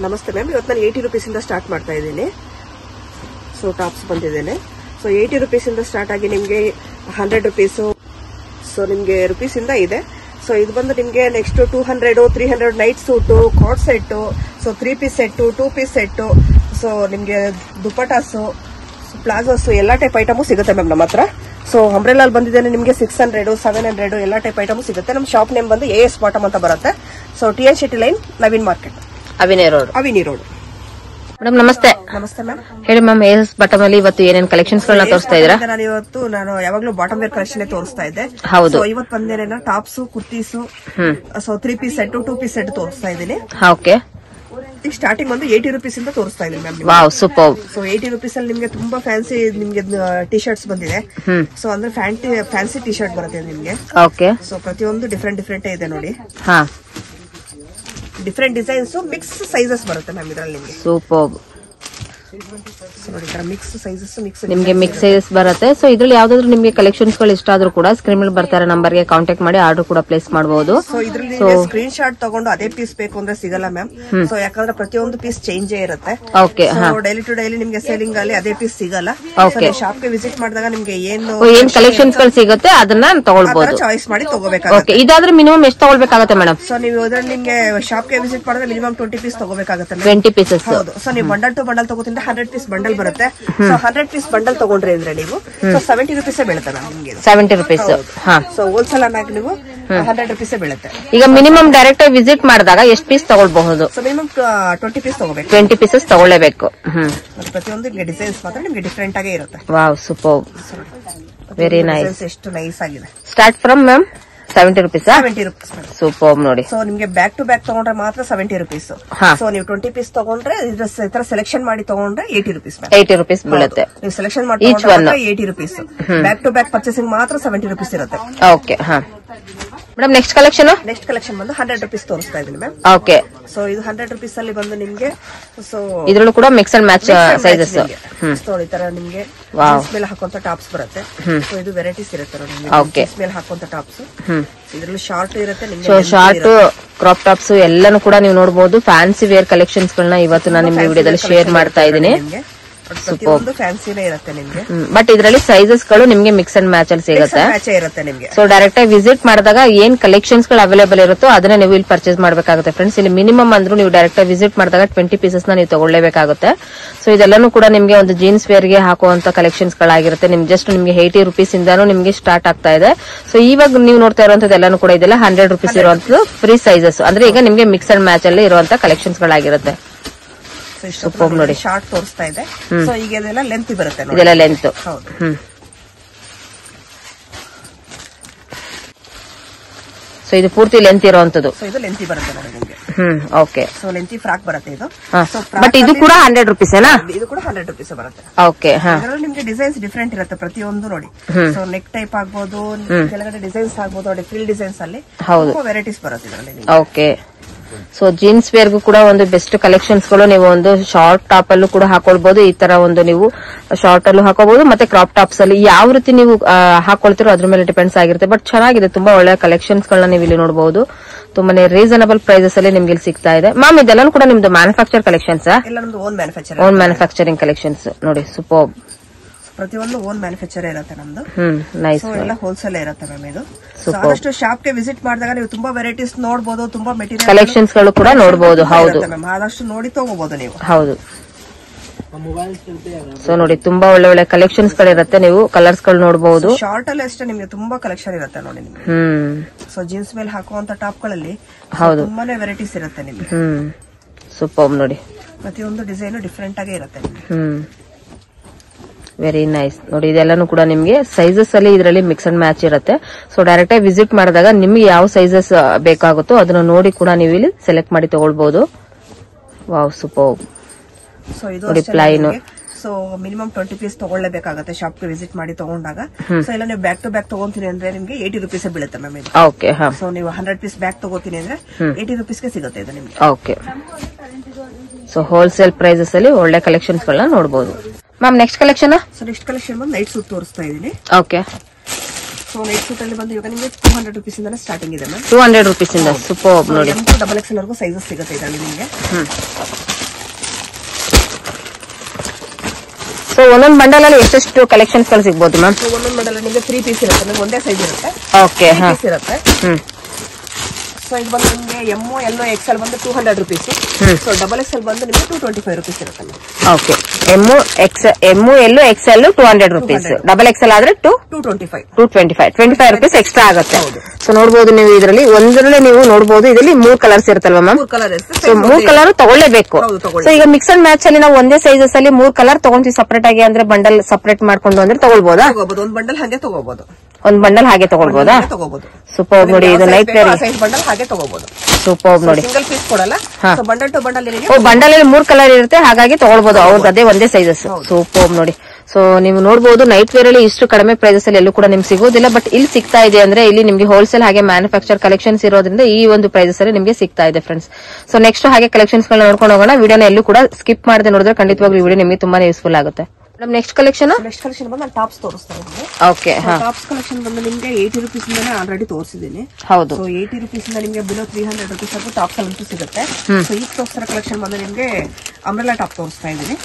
ನಮಸ್ತೆ ಮ್ಯಾಮ್, ಇವತ್ತು ನಾನು 80 ರೂಪೀಸ್ ಇಂದ ಸ್ಟಾರ್ಟ್ ಮಾಡ್ತಾ ಇದ್ದೀನಿ. ಸೊ ಟಾಪ್ಸ್ ಬಂದಿದ್ದೇನೆ. ಸೊ 80 ರೂಪೀಸ್ ಇಂದ ಸ್ಟಾರ್ಟ್ ಆಗಿ ನಿಮಗೆ 100 ರೂಪೀಸು, ಸೊ ನಿಮಗೆ ರುಪೀಸ್ ಇಂದ ಇದೆ. ಸೊ ಇದು ಬಂದು ನಿಮಗೆ ನೆಕ್ಸ್ಟ್ 200, 300 ನೈಟ್ ಸೂಟು, ಕಾಟ್ set, so 3 piece set, 2 piece set, so ನಿಮಗೆ ದುಪಟಾಸು, ಪ್ಲಾಜೋಸು ಎಲ್ಲ ಟೈಪ್ ಐಟಮು ಸಿಗುತ್ತೆ ಮ್ಯಾಮ್ ನಮ್ಮ ಹತ್ರ. ಸೊ ಅಂಬ್ರೆಲಾಲ್ ಬಂದಿದ್ದೇನೆ ನಿಮಗೆ 600, 700 ಎಲ್ಲ ಟೈಪ್ ಐಟಮು ಸಿಗುತ್ತೆ. ನಮ್ಮ ಶಾಪ್ ನೇಮ್ ಬಂದು AS ಬಾಟಮ್ ಅಂತ ಬರುತ್ತೆ. So TN Shetty line, Naveen market, avenue road. Madam ನಮಸ್ತೆ. ನಮಸ್ತೆ ಮ್ಯಾಮ್, ಹೇಳಿ ಮ್ಯಾಮ್. AS ಬಾಟಮ್ ಅಲ್ಲಿ ಇವತ್ತು ಏನೇನ್ ಕಲೆಕ್ಷನ್ಸ್ ಗಳನ್ನ ತೋರಿಸ್ತಾ ಇದ್ದೀರಾ? ನಾನು ಯಾವಾಗ್ಲೂ ಬಾಟಮ್ ವೇರ್ ಕಲೆಕ್ಷನ್ ತೋರಿಸ್ತಾ ಇದ್ದೆ. ಹೌದು. ಇವತ್ತು ಬಂದೇನ tops, kurtis, so 3 piece set, 2 piece set ತೋರಿಸ್ತಾ ಇದ್ದೀನಿ. ಓಕೆ. ಈಗ ಸ್ಟಾರ್ಟಿಂಗ್ ಒಂದು 80 ರೂಪೀಸ್ ಇಂದ ತೋರಿಸ್ತಾ ಇದ್ದೀನಿ ma'am. Wow, super. So 80 rupees ಅಲ್ಲಿ ನಿಮ್ಗೆ ತುಂಬಾ ಫ್ಯಾನ್ಸಿ ನಿಮ್ಗೆ ಟಿ ಶರ್ಟ್ಸ್ ಬಂದಿದೆ. ಸೊ ಅಂದ್ರೆ ಫ್ಯಾನ್ಸಿ ಟಿ ಶರ್ಟ್ ಬರುತ್ತೆ ನಿಮ್ಗೆ. ಓಕೆ. ಸೊ ಪ್ರತಿಯೊಂದು ಡಿಫ್ರೆಂಟ್ ಇದೆ ನೋಡಿ. ಹಾ, ಡಿಫ್ರೆಂಟ್ ಡಿಸೈನ್ಸ್, ಮಿಕ್ಸ್ ಸೈಜಸ್ ಬರುತ್ತೆ ಮ್ಯಾಮ್ ಇದರಲ್ಲಿ ನಿಮ್ಗೆ. ಸೂಪರ್. ನೋಡಿ ಮಿಕ್ಸ್ ಸೈಜಸ್, ನಿಮ್ಗೆ ಮಿಕ್ಸ್ ಸೈಜಸ್ ಬರುತ್ತೆ. ಸೊ ಇದ್ರಲ್ಲಿ ಯಾವ್ದಾದ್ರು ನಿಮ್ಗೆ ಕಲೆಕ್ಷನ್ಸ್ ಗಳು ಇಷ್ಟ ಆದ್ರೂ ಕೂಡ ಸ್ಕ್ರೀನ್ ಮೇಲೆ ಬರ್ತಾರೆ ನಂಬರ್ ಗೆ ಕಾಂಟ್ಯಾಕ್ಟ್ ಮಾಡಿ ಆರ್ಡರ್ ಕೂಡ ಪ್ಲೇಸ್ ಮಾಡಬಹುದು. ಸೊ ಇದ್ರಲ್ಲಿ ಸ್ಕ್ರೀನ್ ಶಾಟ್ ತಗೊಂಡು ಅದೇ ಪೀಸ್ ಬೇಕು ಅಂದ್ರೆ ಸಿಗಲ್ಲ ಮ್ಯಾಮ್. ಸೊ ಯಾಕಂದ್ರೆ ಪ್ರತಿಯೊಂದು ಪೀಸ್ ಚೇಂಜ್ ಇರುತ್ತೆ. ಓಕೆ. ಡೈಲಿ ಟು ಡೈಲಿ ನಿಮ್ಗೆ ಸೇಲಿಂಗ್ ಅಲ್ಲಿ ಅದೇ ಪೀಸ್ ಸಿಗಲ್ಲ. ಶಾಪ್ ಗೆ ವಿಸಿಟ್ ಮಾಡಿದಾಗ ನಿಮ್ಗೆ ಏನ್ ಕಲೆಕ್ಷನ್ಸ್ ಗಳು ಸಿಗುತ್ತೆ ಅದನ್ನ ತಗೊಳ್ಬಹುದು, ಚಾಯ್ಸ್ ಮಾಡಿ ತಗೋಬೇಕಾಗುತ್ತೆ. ಇದಾದ್ರೆ ಮಿನಿಮಮ್ ಎಷ್ಟು ತಗೊಳ್ಬೇಕಾಗುತ್ತೆ ಮೇಡಮ್? ಸೊ ನೀವು ಇದ್ರಲ್ಲಿ ನಿಮ್ಗೆ ಶಾಪ್ ಗೆ ವಿಸಿಟ್ ಮಾಡಿದ್ರೆ ಮಿನಿಮಮ್ 20 ಪೀಸ್ ತಗೋಬೇಕಾಗುತ್ತೆ. 20 ಪೀಸಸ್. ಹೌದು. ಸೊ ನೀವು ಬಂಡಲ್ ಟು ಬಂಡಲ್ ತಗೋತಿದ್ರೆ 100 ಪೀಸ್ ಬಂಡಲ್ ಬರುತ್ತೆ. ಸೊ 100 ಪೀಸ್ ಬಂಡಲ್ ತಗೊಂಡ್ರೆ ಅಂದ್ರೆ ನೀವು ಸೊ 70 ರೂಪೀಸ್ ಬೀಳುತ್ತೆ ನಿಮ್ಗೆ. 70 ರೂಪೀಸ್. ಸೊ ಹೋಲ್ಸೇಲ್ ಆಗಿ ನೀವು 100 ರೂಪೀಸ್ ಬೀಳುತ್ತೆ. ಈಗ ಮಿನಿಮಮ್ ಡೈರೆಕ್ಟ್ ಆಗಿ ವಿಸಿಟ್ ಮಾಡಿದಾಗ ಎಷ್ಟು ಪೀಸ್ ತಗೊಳ್ಬಹುದು? ಸೊ ಮಿನಿಮಮ್ 20 ಪೀಸ್ ತಗೋಬೇಕು. 20 ಪೀಸಸ್ ತಗೊಳ್ಳೇಬೇಕು. ಪ್ರತಿಯೊಂದು ಡಿಸೈನ್ಸ್ ಮಾತ್ರ ನಿಮ್ಗೆ ಡಿಫ್ರೆಂಟ್ ಆಗೇ ಇರುತ್ತೆ. Wow, super, very nice. ಎಷ್ಟು ನೈಸ್ ಆಗಿದೆ. Start from ma'am 70 rupees. 70 rupees super ನೋಡಿ. ಸೊ ನಿಮ್ಗೆ ಬ್ಯಾಕ್ ಟು ಬ್ಯಾಕ್ ತಗೊಂಡ್ರೆ ಮಾತ್ರ 70 ರೂಪೀಸ್. ಸೊ ನೀವು 20 ಪೀಸ್ ತಗೊಂಡ್ರೆ ಈ ತರ ಸೆಲೆಕ್ಷನ್ ಮಾಡಿ ತಗೊಂಡ್ರೆ 80 ರೂಪೀಸ್. 80 ರೂಪೀಸ್ ಬೀಳುತ್ತೆ. ನೀವು ಸೆಲೆಕ್ಷನ್ ಮಾಡಿ 80 rupees. Back to back purchasing ಮಾತ್ರ 70 ರೂಪೀಸ್ ಇರುತ್ತೆ. ಓಕೆ. ಮೇಡಮ್ ನೆಕ್ಸ್ಟ್ ಕಲೆಕ್ಷನ್ ಬಂದು 100 ರೂಪೀಸ್ ತೋರಿಸ್ತಾ ಇದೀನಿ ಮ್ಯಾಮ್. ಓಕೆ. ಸೊ ಇದು 100 ರೂಪೀಸ್ ಅಲ್ಲಿ ಬಂದು ನಿಮ್ಗೆ ಸೊ ಇದ್ರಲ್ಲೂ ಕೂಡ mix and match sizes. So ಈ ತರ ನಿಮ್ಗೆ ಮೇಲೆ ಹಾಕುವಂತ ಟಾಪ್ಸ್ ಬರುತ್ತೆ. ಸೊ ಇದು ವೆರೈಟೀಸ್ ಇರುತ್ತೆ ನೋಡಿ. ಮೇಲೆ ಹಾಕುವಂತ ಟಾಪ್ಸ್, ಇದ್ರಲ್ಲಿ ಶಾರ್ಟ್ ಇರುತ್ತೆ. ಸೊ ಶಾರ್ಟ್, ಕ್ರಾಪ್ ಟಾಪ್ಸ್ ಎಲ್ಲಾನು ಕೂಡ ನೀವು ನೋಡಬಹುದು. ಫ್ಯಾನ್ಸಿ ವೇರ್ ಕಲೆಕ್ಷನ್ಸ್ ಗಳನ್ನ ಇವತ್ತು ನಾನು ನಿಮ್ಗೆ ವಿಡಿಯೋದಲ್ಲಿ ಶೇರ್ ಮಾಡ್ತಾ ಇದ್ದೀನಿ. ಫ್ಯಾನ್ಸಿನೇ ಇರುತ್ತೆ ನಿಮ್ಗೆ. ಬಟ್ ಇದರಲ್ಲಿ ಸೈಜಸ್ ಗಳು ನಿಮ್ಗೆ ಮಿಕ್ಸ್ ಅಂಡ್ ಮ್ಯಾಚ್ ಅಲ್ಲಿ ಸಿಗುತ್ತೆ ನಿಮ್ಗೆ. ಸೊ ಡೈರೆಕ್ಟ್ ಆಗಿ ವಿಸಿಟ್ ಮಾಡಿದಾಗ ಏನ್ ಕಲೆಕ್ಷನ್ಸ್ ಗಳು ಅವೈಲೇಬಲ್ ಇರುತ್ತೋ ಅದನ್ನ ನೀವು ಇಲ್ಲಿ ಪರ್ಚೇಸ್ ಮಾಡಬೇಕಾಗುತ್ತೆ ಫ್ರೆಂಡ್ಸ್. ಇಲ್ಲಿ ಮಿನಿಮಮ್ ಅಂದ್ರೂ ನೀವು ಡೈರೆಕ್ಟ್ ಆಗಿ ವಿಸಿಟ್ ಮಾಡಿದಾಗ 20 ಪೀಸಸ್ ನ ನೀವು ತಗೊಳ್ಳೇಬೇಕಾಗುತ್ತೆ. ಸೊ ಇದೆಲ್ಲಾನು ಕೂಡ ನಿಮ್ಗೆ ಒಂದು ಜೀನ್ಸ್ ವೇರ್ ಗೆ ಹಾಕುವಂತ ಕಲೆಕ್ಷನ್ಸ್ ಗಳಾಗಿರುತ್ತೆ. ನಿಮ್ಗೆ ಜಸ್ಟ್ ನಿಮ್ಗೆ 80 ರೂಪೀಸ್ ಇಂದಾನು ನಿಮ್ಗೆ ಸ್ಟಾರ್ಟ್ ಆಗ್ತಾ ಇದೆ. ಸೊ ಇವಾಗ ನೀವು ನೋಡ್ತಾ ಇರುವಂತದ್ದು ಎಲ್ಲಾನು ಕೂಡ ಇದೆಲ್ಲ 100 ರೂಪೀಸ್ ಇರುವಂತದ್ದು ಫ್ರೀ ಸೈಜಸ್. ಅಂದ್ರೆ ಈಗ ನಿಮ್ಗೆ ಮಿಕ್ಸ್ ಅಂಡ್ ಮ್ಯಾಚ್ ಅಲ್ಲಿ ಇರುವಂತ ಕಲೆಕ್ಷನ್ಸ್ ಗಳಾಗಿರುತ್ತೆ. ಸೂಪರ್ ನೋಡಿ. ಶಾರ್ಟ್ ತೋರಿಸ್ತಾ ಇದೆ. ಸೊ ಈಗ ಇದೆಲ್ಲ ಲೆಂತ್ ಬರುತ್ತೆ. ಇದೆಲ್ಲ ಲೆಂತ್. ಸೊ ಇದು ಪೂರ್ತಿ ಲೆಂತ್ ಇರುವಂತದ್ದು. ಸೊ ಇದು ಲೆಂತಿ ಬರುತ್ತೆ ನೋಡಿ ನಿಮಗೆ. ಓಕೆ. ಸೊ ಲೆಂತಿ ಫ್ರಾಕ್ ಬರುತ್ತೆ ಇದು. ಬಟ್ ಇದು ಕೂಡ 100 ರೂಪೀಸ್ ಏನಾ? ಇದು ಕೂಡ 100 ರೂಪೀಸ್ ಬರುತ್ತೆ. ಓಕೆ. ಇದರಲ್ಲಿ ನಿಮ್ಗೆ ಡಿಸೈನ್ಸ್ ಡಿಫ್ರೆಂಟ್ ಇರುತ್ತೆ ಪ್ರತಿಯೊಂದು ನೋಡಿ. ಸೊ ನೆಕ್ ಟೈಪ್ ಆಗ್ಬೋದು, ಕೆಳಗಡೆ ಡಿಸೈನ್ಸ್ ಆಗ್ಬೋದು ನೋಡಿ. ಫಿಲ್ ಡಿಸೈನ್ಸ್ ಅಲ್ಲಿ ವೆರೈಟೀಸ್ ಬರುತ್ತೆ ಇದರಲ್ಲಿ. ಓಕೆ. ಸೊ ಜೀನ್ಸ್ ವೇರ್ಗೂ ಕೂಡ ಒಂದು ಬೆಸ್ಟ್ ಕಲೆಕ್ಷನ್ಸ್ ಗಳು ನೀವು ಒಂದು ಶಾರ್ಟ್ ಟಾಪ್ ಅಲ್ಲೂ ಕೂಡ ಹಾಕೊಳ್ಬಹುದು. ಈ ತರ ಒಂದು ನೀವು ಶಾರ್ಟ್ ಅಲ್ಲೂ ಹಾಕೋಬಹುದು, ಮತ್ತೆ ಕ್ರಾಪ್ ಟಾಪ್ಸ್ ಅಲ್ಲಿ ಯಾವ ರೀತಿ ನೀವು ಹಾಕೊಳ್ತಿರೋ ಅದ್ರ ಮೇಲೆ ಡಿಪೆಂಡ್ಸ್ ಆಗಿರುತ್ತೆ. ಬಟ್ ಚೆನ್ನಾಗಿದೆ, ತುಂಬಾ ಒಳ್ಳೆ ಕಲೆಕ್ಷನ್ಸ್ ಗಳನ್ನ ನೀವು ಇಲ್ಲಿ ನೋಡಬಹುದು. ತುಂಬಾನೇ ರೀಸನಬಲ್ ಪ್ರೈಸಸ್ ಅಲ್ಲಿ ನಿಮ್ಗೆ ಇಲ್ಲಿ ಸಿಗ್ತಾ ಇದೆ. ಮ್ಯಾಮ್ ಇದೆಲ್ಲ ಕೂಡ ನಿಮ್ದು manufacture collections? Own manufacturing collections ನೋಡಿ. ಸೂಪರ್. ಪ್ರತಿಯೊಂದು ಓನ್ ಮ್ಯಾನುಫ್ಯಾಕ್ಚರ್ ಇರುತ್ತೆ ನಮ್ದು. ನೈಸ್. ಎಲ್ಲ ಹೋಲ್ಸೇಲ್ ಇರುತ್ತೆ ಮ್ಯಾಮ್ ಇದು. ಆದಷ್ಟು ಶಾಪ್ ಗೆ ವಿಸಿಟ್ ಮಾಡಿದಾಗ ನೀವು ತುಂಬಾ ವೆರೈಟೀಸ್ ನೋಡಬಹುದು, ತುಂಬಾ ಮೆಟೀರಿಯಲ್ ಕಲೆಕ್ಷನ್ಸ್ ಗಳು ಕೂಡ ನೋಡಬಹುದು. ಹೌದು, ಆದಷ್ಟು ನೋಡಿ ತಗೋಬಹುದು ನೀವು. ಹೌದು. ಸೊ ನೋಡಿ ತುಂಬಾ ಒಳ್ಳೆ ಒಳ್ಳೆ ಕಲೆಕ್ಷನ್ಸ್ ಗಳಿರುತ್ತೆ. ನೀವು ಕಲರ್ಸ್ ಗಳು ನೋಡಬಹುದು. ಶಾರ್ಟ್ ಅಲ್ಲಿ ಅಷ್ಟೇ ನಿಮ್ಗೆ ತುಂಬಾ ಕಲೆಕ್ಷನ್ ಇರುತ್ತೆ ನೋಡಿ ನಿಮ್ಗೆ. ಸೊ ಜೀನ್ಸ್ ಮೇಲೆ ಹಾಕುವಂತ ಟಾಪ್ ಗಳಲ್ಲಿ ತುಂಬಾನೇ ವೆರೈಟೀಸ್ ಇರುತ್ತೆ ನಿಮ್ಗೆ. ಸೂಪರ್ ನೋಡಿ. ಪ್ರತಿಯೊಂದು ಡಿಸೈನ್ ಡಿಫ್ರೆಂಟ್ ಆಗೇ ಇರುತ್ತೆ ನಿಮ್ಗೆ. ವೆರಿ ನೈಸ್ ನೋಡಿ. ಇದೆಲ್ಲಾನು ಕೂಡ ನಿಮ್ಗೆ ಸೈಜಸ್ ಅಲ್ಲಿ ಇದರಲ್ಲಿ ಮಿಕ್ಸ್ ಅಂಡ್ ಮ್ಯಾಚ್ ಇರುತ್ತೆ. ಸೊ ಡೈರೆಕ್ಟ್ ಆಗಿ ವಿಸಿಟ್ ಮಾಡಿದಾಗ ನಿಮ್ಗೆ ಯಾವ ಸೈಜಸ್ ಬೇಕಾಗುತ್ತೋ ಅದನ್ನ ನೋಡಿ ಕೂಡ ನೀವು ಇಲ್ಲಿ ಸೆಲೆಕ್ಟ್ ಮಾಡಿ ತಗೊಳ್ಬಹುದು. Wow, super. ಸೊ ಇದು ಪ್ಲೈನ್. ಸೊ ಮಿನಿಮಮ್ 20 ಪೀಸ್ ತಗೊಳ್ಳೇಬೇಕಾಗುತ್ತೆ ಶಾಪ್ ಗೆ ವಿಸಿಟ್ ಮಾಡಿ ತಗೊಂಡಾಗ. ಸೊ ಇಲ್ಲ ನೀವು ಬ್ಯಾಕ್ ಟು ಬ್ಯಾಕ್ ತಗೊಂತೀನಿ ಅಂದ್ರೆ ನಿಮ್ಗೆ 80 ರೂಪೀಸ್ ಬೀಳುತ್ತೆ ಮ್ಯಾಮ್. ಓಕೆ. ಸೊ ನೀವು 100 ಪೀಸ್ ಬ್ಯಾಕ್ ತಗೋತೀನಿ ಅಂದ್ರೆ 80 ರೂಪೀಸ್ಗೆ ಸಿಗುತ್ತೆ ಇದು ನಿಮ್ಗೆ. ಓಕೆ. ಸೊ ಹೋಲ್ಸೇಲ್ ಪ್ರೈಸಸ್ ಅಲ್ಲಿ ಒಳ್ಳೆ ಕಲೆಕ್ಷನ್ಸ್ ಗಳನ್ನ ನೋಡಬಹುದು. Ma'am next collection? So next collection ಬಂದು ನೈಟ್ ಸೂಟ್ ತೋರಿಸ್ತಾ ಇದೀನಿ. ಓಕೆ. ಸೊ ನೈಟ್ ಸೂಟ್ ಅಲ್ಲಿ ಬಂದು ಇವಾಗ ನಿಮಗೆ 200 ರೂಪೀಸ್ ಇಂದ ಸ್ಟಾರ್ಟಿಂಗ್ ಇದೆ ಮ್ಯಾಮ್. 200 ರೂಪೀಸ್ ಇಂದ. ಸೂಪರ್ ನೋಡಿ. ಡಬಲ್ ಎಕ್ಸೆಲ್ ವರೆಗೂ ಸೈಜಸ್ ಸಿಗುತ್ತೆ ಇದರಲ್ಲಿ ನಿಮಗೆ. ಸೊ ಒಂದೊಂದು ಬಂಡಲ್ ಅಲ್ಲಿ ಎಷ್ಟೆಷ್ಟು ಕಲೆಕ್ಷನ್ಸ್ ಗಳು ಸಿಗಬಹುದು ಮ್ಯಾಮ್? ಒಂದೊಂದು ಬಂಡಲ್ ನಿಮಗೆ 3 ಪೀಸ್ ಇರುತ್ತೆ, ನಿಮ್ಗೆ ಒಂದೇ ಸೈಜ್ ಇರುತ್ತೆ. ಓಕೆ, ಪೀಸ್ ಇರುತ್ತೆ. ಸೊ ಇದು ಬಂದು ನಿಮಗೆ ಎಮ್ಮು ಎಲ್ಲೋ ಎಕ್ಸೆಲ್ ಬಂದು 200 ರುಪೀಸ್. ಸೊ ಡಬಲ್ ಎಕ್ಸೆಲ್ ಬಂದು ನಿಮಗೆ 225 ರುಪೀಸ್ ಇರುತ್ತೆ. Okay, M L Excel 200 rupees, double XL ಆದ್ರೆ 225 ರುಪೀಸ್ ಎಕ್ಸ್ಟ್ರಾ ಆಗುತ್ತೆ. ಸೊ ನೋಡಬಹುದು ನೀವು ಇದರಲ್ಲಿ ಒಂದರಲ್ಲಿ ನೀವು ನೋಡಬಹುದು ಇದರಲ್ಲಿ 3 ಕಲರ್ಸ್ ಇರುತ್ತಲ್ವಾ ಮ್ಯಾಮ್? 3 ಕಲರ್ ಇರುತ್ತೆ. ಸೊ 3 ಕಲರ್ ತಗೊಳ್ಳೇಬೇಕು. ಸೊ ಈಗ ಮಿಕ್ಸ್ ಅಂಡ್ ಮ್ಯಾಚ್ ಅಲ್ಲಿ ನಾವು ಒಂದೇ ಸೈಜಸ್ ಅಲ್ಲಿ 3 ಕಲರ್ ತಗೊಂತೀವಿ ಸಪರೇಟ್ ಆಗಿ, ಅಂದ್ರೆ ಬಂಡಲ್ ಸಪರೇಟ್ ಮಾಡ್ಕೊಂಡು ಅಂದ್ರೆ ತಗೊಳ್ಬೋದಾ? ಒಂದು ಬಂಡಲ್ ಹಾಗೆ ತಗೋಬಹುದು. ಒಂದ್ ಬಂಡಲ್ ಹಾಗೆ ತಗೊಳ್ಬೋದಾ? ಸೂಪರ್ ನೋಡಿ, ಇದು ನೈಟ್ ವೇರ್ ಬಂಡಲ್ ಹಾಗೆ ತಗೋಬಹುದು. ಸೂಪರ್ ನೋಡಿ, ಸಿಂಗಲ್ ಪೀಸ್ ಕೊಡಲ್ಲ. ಬಂಡಲ್ ಟು ಬಂಡಲ್ ಬಂಡಲ್ ಅಲ್ಲಿ 3 ಕಲರ್ ಇರುತ್ತೆ, ಹಾಗಾಗಿ ತಗೊಳ್ಬಹುದು. ಅವ್ರದ್ದು ಅದೇ ಒಂದೇ ಸೈಜಸ್. ಸೂಪರ್ ನೋಡಿ. ಸೊ ನೀವು ನೋಡಬಹುದು ನೈಟ್ ವೇರ್ ಅಲ್ಲಿ ಇಷ್ಟು ಕಡಿಮೆ ಪ್ರೈಸಸ್ ಅಲ್ಲಿ ಎಲ್ಲೂ ಕೂಡ ನಿಮ್ಗೆ ಸಿಗೋದಿಲ್ಲ, ಬಟ್ ಇಲ್ಲಿ ಸಿಗ್ತಾ ಇದೆ ಅಂದ್ರೆ ಇಲ್ಲಿ ನಿಮ್ಗೆ ಹೋಲ್ಸೇಲ್ ಹಾಗೆ ಮ್ಯಾನುಫ್ಯಾಕ್ಚರ್ ಕಲೆಕ್ಷನ್ಸ್ ಇರೋದ್ರಿಂದ ಈ ಒಂದು ಪ್ರೈಸಸ್ ಅಲ್ಲಿ ನಿಮ್ಗೆ ಸಿಗ್ತಾ ಇದೆ ಫ್ರೆಂಡ್ಸ್. ಸೊ ನೆಕ್ಸ್ಟ್ ಹಾಗೆ ಕಲೆಕ್ಷನ್ಸ್ ಗಳನ್ನ ನೋಡ್ಕೊಂಡು ಹೋಗೋಣ. ವಿಡಿಯೋನ ಎಲ್ಲೂ ಕೂಡ ಸ್ಕಿಪ್ ಮಾಡದೆ ನೋಡಿದ್ರೆ ಖಂಡಿತವಾಗ್ಲೂ ವಿಡಿಯೋ ನಿಮಗೆ ತುಂಬಾನೇ ಯೂಸ್ಫುಲ್ ಆಗುತ್ತೆ. ನೆಕ್ಸ್ಟ್ ಕಲೆಕ್ಷನ್ ಬಂದು ನಾನು ಟಾಪ್ಸ್ ತೋರಿಸ್ತಾ ಇದ್ದೀನಿ. ಓಕೆ, ಟಾಪ್ಸ್ ಕಲೆಕ್ಷನ್ ಬಂದು ನಿಮಗೆ 80 ರುಪೀಸ್ ಇಂದಾನೆ ಆಲ್ರೆಡಿ ತೋರಿಸಿದ್ದೀನಿ. ಹೌದು. ಸೊ 80 ರುಪೀಸ್ ಇಂದ ನಿಮಗೆ ಬಿಲೋ 300 ರುಪೀಸ್ ವರೆಗೂ ಟಾಪ್ಸ್ ಅಂತೂ ಸಿಗುತ್ತೆ. ಸೊ ಈಗ ತೋರಿಸ್ತಾರ ಕಲೆಕ್ಷನ್ ಬಂದು ನಿಮಗೆ ಅಂಬ್ರೆಲಾ ಟಾಪ್ ತೋರಿಸ್ತಾ ಇದ್ದೀನಿ.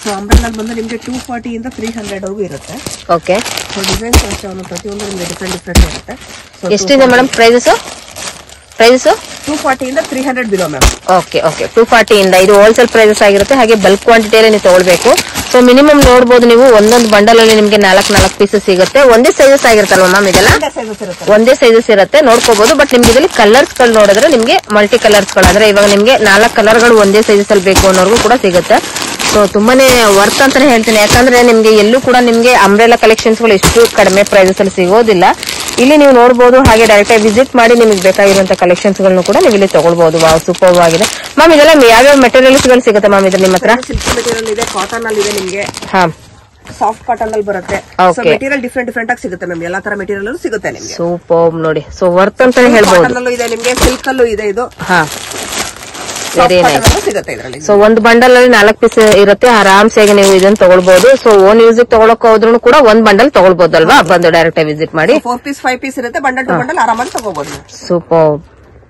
ಸೊ ಅಂಬ್ರೆಲಾ ಬಂದು ನಿಮಗೆ 240 ಇಂದ 300 ವರೆಗೂ ಇರುತ್ತೆ. ಓಕೆ. ಸೊ ಡಿಸೈನ್ಸ್ ಅಷ್ಟೇ ಪ್ರತಿಯೊಂದು ನಿಮಗೆ ಡಿಫ್ರೆಂಟ್ ಇರುತ್ತೆ. ಎಷ್ಟಿದೆ ಮೇಡಮ್ ಪ್ರೈಸಸ್? 240 ಇಂದ 300 ಬಿಲೋ ಮ್ಯಾಮ್. ಓಕೆ, 240 ಇಂದ ಇದು ಹೋಲ್ಸೇಲ್ ಪ್ರೈಸಸ್ ಆಗಿರುತ್ತೆ. ಹಾಗೆ ಬಲ್ಕ್ ಕ್ವಾಂಟಿಟಿಯಲ್ಲಿ ನೀವು ತಗೊಳ್ಬೇಕು. ಸೊ ಮಿನಿಮಮ್ ನೋಡಬಹುದು ನೀವು ಒಂದೊಂದು ಬಂಡಲ್ ಅಲ್ಲಿ ನಿಮ್ಗೆ 4 ಪೀಸಸ್ ಸಿಗುತ್ತೆ. ಒಂದೇ ಸೈಜಸ್ ಆಗಿರುತ್ತಲ್ವಾ ಮ್ಯಾಮ್? ಇದೆಲ್ಲ ಒಂದೇ ಸೈಜಸ್ ಇರುತ್ತೆ, ನೋಡ್ಕೋಬಹುದು. ಬಟ್ ನಿಮ್ಗೆ ಇದರಲ್ಲಿ ಕಲರ್ಸ್ ಗಳು ನೋಡಿದ್ರೆ ನಿಮ್ಗೆ ಮಲ್ಟಿ ಕಲರ್ಸ್ ಗಳು, ಅಂದ್ರೆ ಇವಾಗ ನಿಮ್ಗೆ 4 ಕಲರ್ ಗಳು ಒಂದೇ ಸೈಜಸ್ ಅಲ್ಲಿ ಬೇಕು ಅನ್ನೋರ್ಗೂ ಕೂಡ ಸಿಗುತ್ತೆ. ಸೊ ತುಂಬಾನೇ ವರ್ತ್ ಅಂತಾನೆ ಹೇಳ್ತೀನಿ, ಯಾಕಂದ್ರೆ ನಿಮ್ಗೆ ಎಲ್ಲೂ ಕೂಡ ನಿಮ್ಗೆ ಅಂಬ್ರೆಲಾ ಕಲೆಕ್ಷನ್ಸ್ ಗಳು ಎಷ್ಟು ಕಡಿಮೆ ಪ್ರೈಸಸ್ ಅಲ್ಲಿ ಸಿಗೋದಿಲ್ಲ. ಇಲ್ಲಿ ನೀವು ನೋಡಬಹುದು, ಹಾಗೆ ಡೈರೆಕ್ಟ್ ಆಗಿ ವಿಸಿಟ್ ಮಾಡಿ ನಿಮಗೆ ಬೇಕಾಗಿರುವಂತಹ ಕಲೆಕ್ಷನ್ಸ್ ಗಳನ್ನು ಕೂಡ ನೀವು ಇಲ್ಲಿ ತಗೊಳ್ಬಹುದು. ವಾವ್, ಸೂಪರ್ ಆಗಿದೆ ಮ್ಯಾಮ್. ಇದೆಲ್ಲ ಯಾವ್ಯಾವ ಮೆಟೀರಿಯಲ್ಸ್ ಗಳು ಸಿಗುತ್ತೆ ಮ್ಯಾಮ್ ಇದ್ರ ನಿಮ್ಮ ಹತ್ರ? ಸಿಲ್ಕ್ ಮೆಟೀರಿಯಲ್ ಇದೆ, ಕಾಟನ್ ಅಲ್ಲಿ ಇದೆ, ನಿಮ್ಗೆ ಸಾಫ್ಟ್ ಕಾಟನ್ ಅಲ್ಲಿ ಬರುತ್ತೆ. ಮೆಟೀರಿಯಲ್ ಡಿಫ್ರೆಂಟ್ ಆಗಿ ಸಿಗುತ್ತೆ ಮ್ಯಾಮ್. ಎಲ್ಲಾ ತರ ಮೆಟೀರಿಯಲ್ ಸಿಗುತ್ತೆ ನಿಮ್ಗೆ. ಸೂಪರ್ ನೋಡಿ. ಸೊ ವರ್ತ್ ಅಂತಾನೆ ಹೇಳ್ಬಹುದು. ಕಾಟನ್ ಅಲ್ಲೂ ಇದೆ ನಿಮ್ಗೆ, ಸಿಲ್ಕ್ ಅಲ್ಲೂ ಇದೆ. ಇದು ವೆರಿ ನೈಸ್. ಸಿಗುತ್ತೆ ಇದರಲ್ಲಿ. ಸೊ ಒಂದು ಬಂಡಲ್ ಅಲ್ಲಿ 4 ಪೀಸ್ ಇರುತ್ತೆ, ಆರಾಮ್ಸಾಗಿ ನೀವು ಇದನ್ನ ತಗೊಳ್ಬಹುದು. ಸೊ ಓನ್ ಯೂಸ್ ತಗೊಳಕ್ ಹೋದ್ರು ಕೂಡ ಒಂದ್ ಬಂಡಲ್ ತಗೊಳ್ಬಹುದಲ್ವಾ? ಬಂದು ಡೈರೆಕ್ಟ್ ಆಗಿ ವಿಸಿಟ್ ಮಾಡಿ. 4 ಪೀಸ್ 5 ಪೀಸ್ ಇರುತ್ತೆ, ಬಂಡಲ್ ಟು ಬಂಡಲ್ ಆರಾಮಾಗಿ ತಗೋಬಹುದು. Super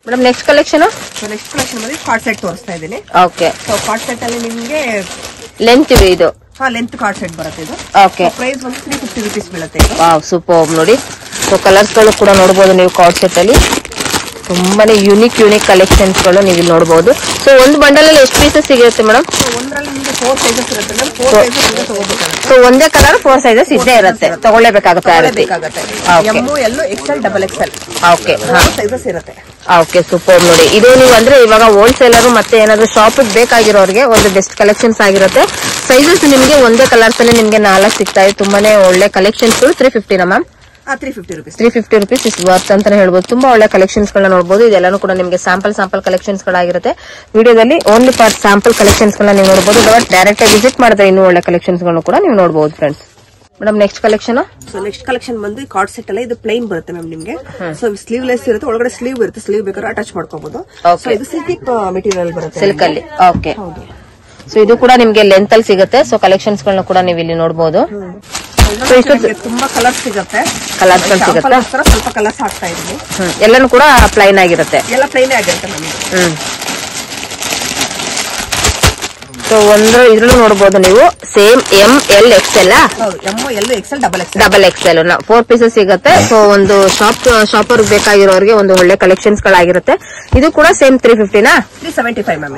madam. ನೆಕ್ಸ್ಟ್ ಕಲೆಕ್ಷನ್ ಬಂದು ಕಾರ್ಡ್ ಸೆಟ್ ತೋರಿಸ್ತಾ ಇದ್ದೀನಿ. ಓಕೆ. ಸೊ ಕಾರ್ಡ್ ಸೆಟ್ ಅಲ್ಲಿ ನಿಮ್ಗೆ ಲೆಂತ್ ಇದೆ ಇದು. ಲೆಂತ್ ಕಾರ್ಡ್ ಸೆಟ್ ಬರುತ್ತೆ ಇದು. ಓಕೆ. ಪ್ರೈಸ್ ಬಂದು 350 ರುಪೀಸ್ ಬೀಳುತ್ತೆ. ವಾವ್, ಸೂಪರ್ ನೋಡಿ. ಸೊ ಕಲರ್ಸ್ ಗಳು ಕೂಡ ನೋಡಬಹುದು ನೀವು ಕಾರ್ಡ್ ಸೆಟ್ ಅಲ್ಲಿ. ತುಂಬಾನೇ ಯೂನಿಕ್ ಕಲೆಕ್ಷನ್ಸ್ ಗಳು ನೀವು ಇಲ್ಲಿ ನೋಡಬಹುದು. ಸೊ ಒಂದು ಬಂಡಲ್ ಅಲ್ಲಿ ಎಷ್ಟು ಪೀಸಸ್ ಸಿಗುತ್ತೆ ಮೇಡಮ್? ಒಂದರಲ್ಲಿ ನಿಮಗೆ 4 ಸೈಜಸ್ ಇರುತ್ತೆ. 4 ಸೈಜಸ್ ತಗೋಬೇಕಾಗುತ್ತೆ. ಸೊ ಒಂದೇ ಕಲರ್ 4 ಸೈಜಸ್ ಇದ್ದೇ ಇರುತ್ತೆ, ತಗೊಳ್ಳೇಬೇಕಾಗುತ್ತೆ. M L XL double XL. Okay, sizes ಇರುತ್ತೆ. ಓಕೆ, ಸೂಪರ್ ನೋಡಿ. ಇದು ನೀವು ಅಂದ್ರೆ ಇವಾಗ ಹೋಲ್ಸೇಲರ್ ಮತ್ತೆ ಏನಾದ್ರು ಶಾಪ್ ಬೇಕಾಗಿರೋರಿಗೆ ಒಂದು ಬೆಸ್ಟ್ ಕಲೆಕ್ಷನ್ಸ್ ಆಗಿರುತ್ತೆ. ಸೈಜಸ್ ನಿಮಗೆ ಒಂದೇ ಕಲರ್ಸ್ ಅಲ್ಲಿ ನಿಮ್ಗೆ 4 ಸಿಗ್ತಾ ಇದೆ. ತುಂಬಾನೇ ಒಳ್ಳೆ ಕಲೆಕ್ಷನ್ಸ್. 350 ನಾ ಮ್ಯಾಮ್? 350 ರುಪೀಸ್ ಇಸ್ ವರ್ತ್ ಅಂತಾನೆ ಹೇಳ್ಬೋದು. ತುಂಬಾ ಒಳ್ಳೆ ಕಲೆಕ್ಷನ್ಸ್ ಗಳನ್ನ ನೋಡಬಹುದು. ಇದೆಲ್ಲಾನು ಕೂಡ ನಿಮಗೆ ಸ್ಯಾಂಪಲ್ ಕಲೆಕ್ಷನ್ಸ್ ಗಳಾಗಿರುತ್ತೆ. ವಿಡಿಯೋದಲ್ಲಿ ಓನ್ಲಿ ಫಾರ್ ಸ್ಯಾಂಪಲ್ ಕಲೆಕ್ಷನ್ಸ್ ಗಳನ್ನ ನೀವು ನೋಡಬಹುದು. ಡೈರೆಕ್ಟ್ ಆಗಿ ವಿಸಿಟ್ ಮಾಡಿದ್ರೆ ಇನ್ನೂ ಒಳ್ಳೆ ಕಲೆಕ್ಷನ್ಸ್ ಗಳನ್ನು ಕೂಡ ನೀವು ನೋಡಬಹುದು friends. Madam next collection? So next collection ಬಂದು ಕಾರ್ಡ್ ಸೆಟ್ ಅಲ್ಲ, ಇದು ಪ್ಲೈನ್ ಬರುತ್ತೆ ಮ್ಯಾಮ್ ನಿಮ್ಗೆ. ಸೊ ಸ್ಲೀವ್ಲೆಸ್ ಇರುತ್ತೆ, ಒಳಗಡೆ ಸ್ಲೀವ್ ಇರುತ್ತೆ. ಸ್ಲೀವ್ ಬೇಕಾದ್ರೆ ಅಟ್ಯಾಚ್ ಮಾಡ್ಕೋಬಹುದು. ಸೊ ಇದು ಸಿಲ್ಕ್ ಮೆಟೀರಿಯಲ್ ಬರುತ್ತೆ, ಸಿಲ್ಕ್ ಅಲ್ಲಿ. ಓಕೆ. ಸೊ ಇದು ಕೂಡ ನಿಮ್ಗೆ ಲೆಂತ್ ಅಲ್ಲಿ ಸಿಗುತ್ತೆ. ಸೊ ಕಲೆಕ್ಷನ್ಸ್ ಗಳನ್ನ ಕೂಡ ನೀವು ಇಲ್ಲಿ ನೋಡಬಹುದು. ತುಂಬಾ ಕಲರ್ಸ್ ಸಿಗುತ್ತೆ. ಕಲರ್ಸ್ ಸಿಗುತ್ತೆ, ಸ್ವಲ್ಪ ಕಲರ್ಸ್ ಹಾಕ್ತಾ ಇದೀನಿ. ಎಲ್ಲಾನು ಕೂಡ ಪ್ಲೈನ್ ಆಗಿರುತ್ತೆ. ಎಲ್ಲ ಪ್ಲೈನ್ ಆಗಿರುತ್ತೆ ನಮಗೆ. ಸೊ ಒಂದು ಇದ್ರಲ್ಲೂ ನೋಡಬಹುದು ನೀವು same ML XL double XL 4 pieces ಸಿಗುತ್ತೆ. ಸೊ ಒಂದು ಶಾಪರ್ ಬೇಕಾಗಿರೋರಿಗೆ ಒಂದು ಒಳ್ಳೆ ಕಲೆಕ್ಷನ್ಸ್ ಗಳಾಗಿರುತ್ತೆ. ಇದು ಕೂಡ ಸೇಮ್ 350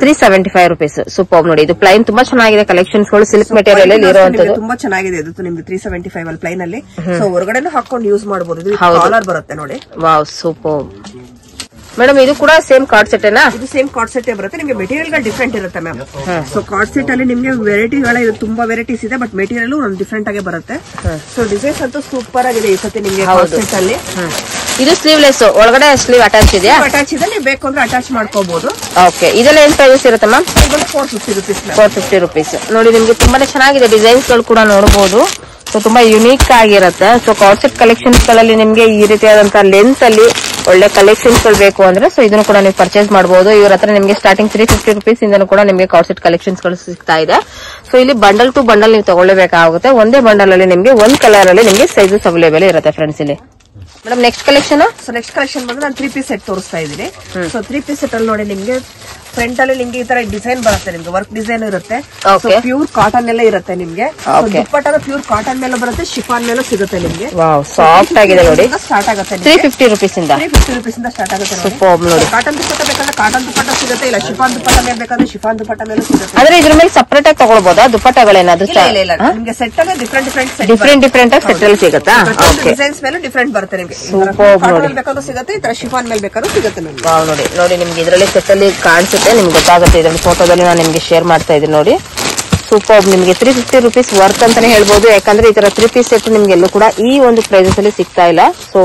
375 ರುಪೀಸ್. ಸೂಪರ್ ನೋಡಿ. ಇದು ಪ್ಲೈನ್ ತುಂಬಾ ಚೆನ್ನಾಗಿದೆ ಕಲೆಕ್ಷನ್ಸ್ ಗಳು, ಸಿಲ್ಕ್ ಮೆಟೀರಿಯಲ್ ಅಲ್ಲಿ ಇರುವಂತದ್ದು. ತುಂಬಾ ಚೆನ್ನಾಗಿದೆ ಇದು ನಿಮ್ಗೆ 375 ಅಲ್ಲಿ ಪ್ಲೈನ್ ಅಲ್ಲಿ. ಸೊ ಹೊರಗಡೆನೂ ಹಾಕೊಂಡು ಯೂಸ್ ಮಾಡಬಹುದು. ಇದು ಕಾಲರ್ ಬರುತ್ತೆ ನೋಡಿ. Wow, super madam. ಇದು ಕೂಡ ಸೇಮ್ ಕಾರ್ಡ್ ಸೆಟ್ ಏನಾ? ಇದು ಸೇಮ್ ಕಾರ್ಡ್ ಸೆಟ್ ಬರುತ್ತೆ. ನಿಮಗೆ ಮೆಟೀರಿಯಲ್ ಗಳು ಡಿಫ್ರೆಂಟ್ ಇರುತ್ತೆ ಮ್ಯಾಮ್. ಸೊ ಕಾರ್ಡ್ ಸೆಟ್ ಅಲ್ಲಿ ನಿಮಗೆ ವೆರೈಟಿಗಳು ತುಂಬಾ ವೆರೈಟೀಸ್ ಇದೆ, ಬಟ್ ಮೆಟೀರಿಯಲ್ ಒಂದು ಡಿಫ್ರೆಂಟ್ ಆಗಿ ಬರುತ್ತೆ. ಸೊ ಡಿಸೈನ್ಸ್ ಅಂತೂ ಸೂಪರ್ ಆಗಿದೆ ಈ ಸತಿ ನಿಮಗೆ ಕಾರ್ಡ್ ಸೆಟ್ ಅಲ್ಲಿ. ಇದು ಸ್ಲೀವ್ಲೆಸ್, ಒಳಗಡೆ ಸ್ಲೀವ್ ಅಟ್ಯಾಚ್ ಇದೆಯಾ? ಅಟ್ಯಾಚ್ ಇದೆ, ನೀವು ಬೇಕು ಅಂದ್ರೆ ಅಟ್ಯಾಚ್ ಮಾಡ್ಕೋಬಹುದು. ಓಕೆ. ಇದೆಲ್ಲ ಏನ್ ಪ್ರೈಸ್ ಇರುತ್ತೆ ಮ್ಯಾಮ್? 450 ರುಪೀಸ್. 450 ರುಪೀಸ್ ನೋಡಿ. ನಿಮ್ಗೆ ತುಂಬಾನೇ ಚೆನ್ನಾಗಿದೆ ಡಿಸೈನ್ಸ್ ಗಳು ಕೂಡ ನೋಡಬಹುದು. ಸೊ ತುಂಬಾ ಯುನೀಕ್ ಆಗಿರುತ್ತೆ. ಸೊ ಕಾರ್ಡ್ ಸೆಟ್ ಕಲೆಕ್ಷನ್ಸ್ ಗಳಲ್ಲಿ ನಿಮ್ಗೆ ಈ ರೀತಿಯಾದಂತಹ ಲೆಂತ್ ಅಲ್ಲಿ ಒಳ್ಳೆ ಕಲೆಕ್ಷನ್ಸ್ ಗಳು ಬೇಕು ಅಂದ್ರೆ ಸೊ ಇದನ್ನು ಕೂಡ ನೀವು ಪರ್ಚೇಸ್ ಮಾಡಬಹುದು. ಇವ್ರ ಹತ್ರ ನಿಮಗೆ ಸ್ಟಾರ್ಟಿಂಗ್ 350 ರುಪೀಸ್ ಇಂದನೂ ಕೂಡ ನಿಮಗೆ ಕಾರ್ಡ್ ಸೆಟ್ ಕಲೆಕ್ಷನ್ಸ್ ಗಳು ಸಿಗ್ತಾ ಇದೆ. ಸೊ ಇಲ್ಲಿ ಬಂಡಲ್ ಟು ಬಂಡಲ್ ನೀವು ತಗೊಳ್ಳೇಬೇಕಾಗುತ್ತೆ. ಒಂದೇ ಬಂಡಲ್ ಅಲ್ಲಿ ನಿಮಗೆ ಒಂದ್ ಕಲರ್ ಅಲ್ಲಿ ನಿಮಗೆ ಸೈಜಸ್ ಅವೈಲೇಬಲ್ ಇರುತ್ತೆ ಫ್ರೆಂಡ್ಸ್ ಇಲ್ಲಿ. Madam next collection? So next collection ಬಂದ್ರೆ ನಾನು 3 ಪೀಸ್ ಸೆಟ್ ತೋರಿಸ್ತಾ ಇದ್ದೀನಿ. ಸೊ 3 ಪೀಸ್ ಸೆಟ್ ಅಲ್ಲಿ ನೋಡಿ ನಿಮ್ಗೆ ಫ್ರಂಟ್ ಅಲ್ಲಿ ನಿಮ್ಗೆ ಈ ತರ ಡಿಸೈನ್ ಬರುತ್ತೆ, ನಿಮ್ಗೆ ವರ್ಕ್ ಡಿಸೈನ್ ಇರುತ್ತೆ, Okay. ಪ್ಯೂರ್ ಕಾಟನ್ ಎಲ್ಲ ಇರುತ್ತೆ ನಿಮ್ಗೆ. Okay. ದುಪ್ಪಟ್ಟ ಪ್ಯೂರ್ ಕಾಟನ್ ಮೇಲೆ ಬರುತ್ತೆ, ಶಿಫಾನ್ ಮೇಲೂ ಸಿಗುತ್ತೆ ನಿಮ್ಗೆ. ಸಾಫ್ಟ್ ಆಗಿದೆ ನೋಡಿ. ಸ್ಟಾರ್ಟ್ ಆಗುತ್ತೆ 350 rupees ಇಂದ 350 rupees ಇಂದ ಸ್ಟಾರ್ಟ್ ಆಗುತ್ತೆ. ಸೂಪರ್ ನೋಡಿ. ಕಾಟನ್ ದುಪ್ಪಟ್ಟ ಬೇಕಾದ್ರೆ ಕಾಟನ್ ದುಪ್ಪಟ್ಟ ಸಿಗುತ್ತೆ, ಇಲ್ಲ ಶಿಫಾನ್ ದುಪ್ಪಟ್ಟ ಮೇಲೆ ಬೇಕಾದ್ರೆ ಶಿಫಾನ್ ದುಪ್ಪಟ್ಟ ಮೇಲೂ ಸಿಗುತ್ತೆ. ಅಂದ್ರೆ ಇದ್ರ ಮೇಲೆ ಸಪರೇಟ್ ಆಗಿ ತಗೊಳ್ಬೋದಾ ದುಪ್ಪಟ್ಟಗಳೇನಾದ್ರು? ಇಲ್ಲ ನಿಮ್ಗೆ ಸೆಟ್ ಆಗಿ ಡಿಫ್ರೆಂಟ್ ಆಗಿ ಸೆಟ್ ಅಲ್ಲಿ ಸಿಗುತ್ತಾ? ಡಿಸೈನ್ಸ್ ಮೇಲೆ ಡಿಫ್ರೆಂಟ್ ಬರುತ್ತೆ ನಿಮ್ಗೆ. Superb ನೋಡಿ. ಬೇಕಾದ್ರೂ ಸಿಗುತ್ತೆ, ಈ ತರ ಶಿಫಾನ್ ಮೇಲೆ ಬೇಕಾದ್ರೂ ಸಿಗುತ್ತೆ ನಿಮ್ಗೆ. ನೋಡಿ ನಿಮ್ಗೆ ಇದರಲ್ಲಿ ಸೆಟ್ ಅಲ್ಲಿ ಕಾಣಿಸುತ್ತೆ, ನಿಮ್ಗೆ ಗೊತ್ತಾಗುತ್ತೆ. ಇದರಲ್ಲಿ ಫೋಟೋದಲ್ಲಿ ನಾನು ನಿಮ್ಗೆ ಶೇರ್ ಮಾಡ್ತಾ ಇದ್ದೀನಿ ನೋಡಿ. ಸೂಪರ್. ನಿಮ್ಗೆ 350 rupees ವರ್ತ್ ಅಂತಾನೆ ಹೇಳ್ಬೋದು, ಯಾಕಂದ್ರೆ ಈ ತರ 3 piece ಸೆಟ್ ನಿಮ್ಗೆ ಎಲ್ಲೂ ಕೂಡ ಈ ಒಂದು ಪ್ರೈಸಸ್ ಅಲ್ಲಿ ಸಿಗ್ತಾ ಇಲ್ಲ. ಸೊ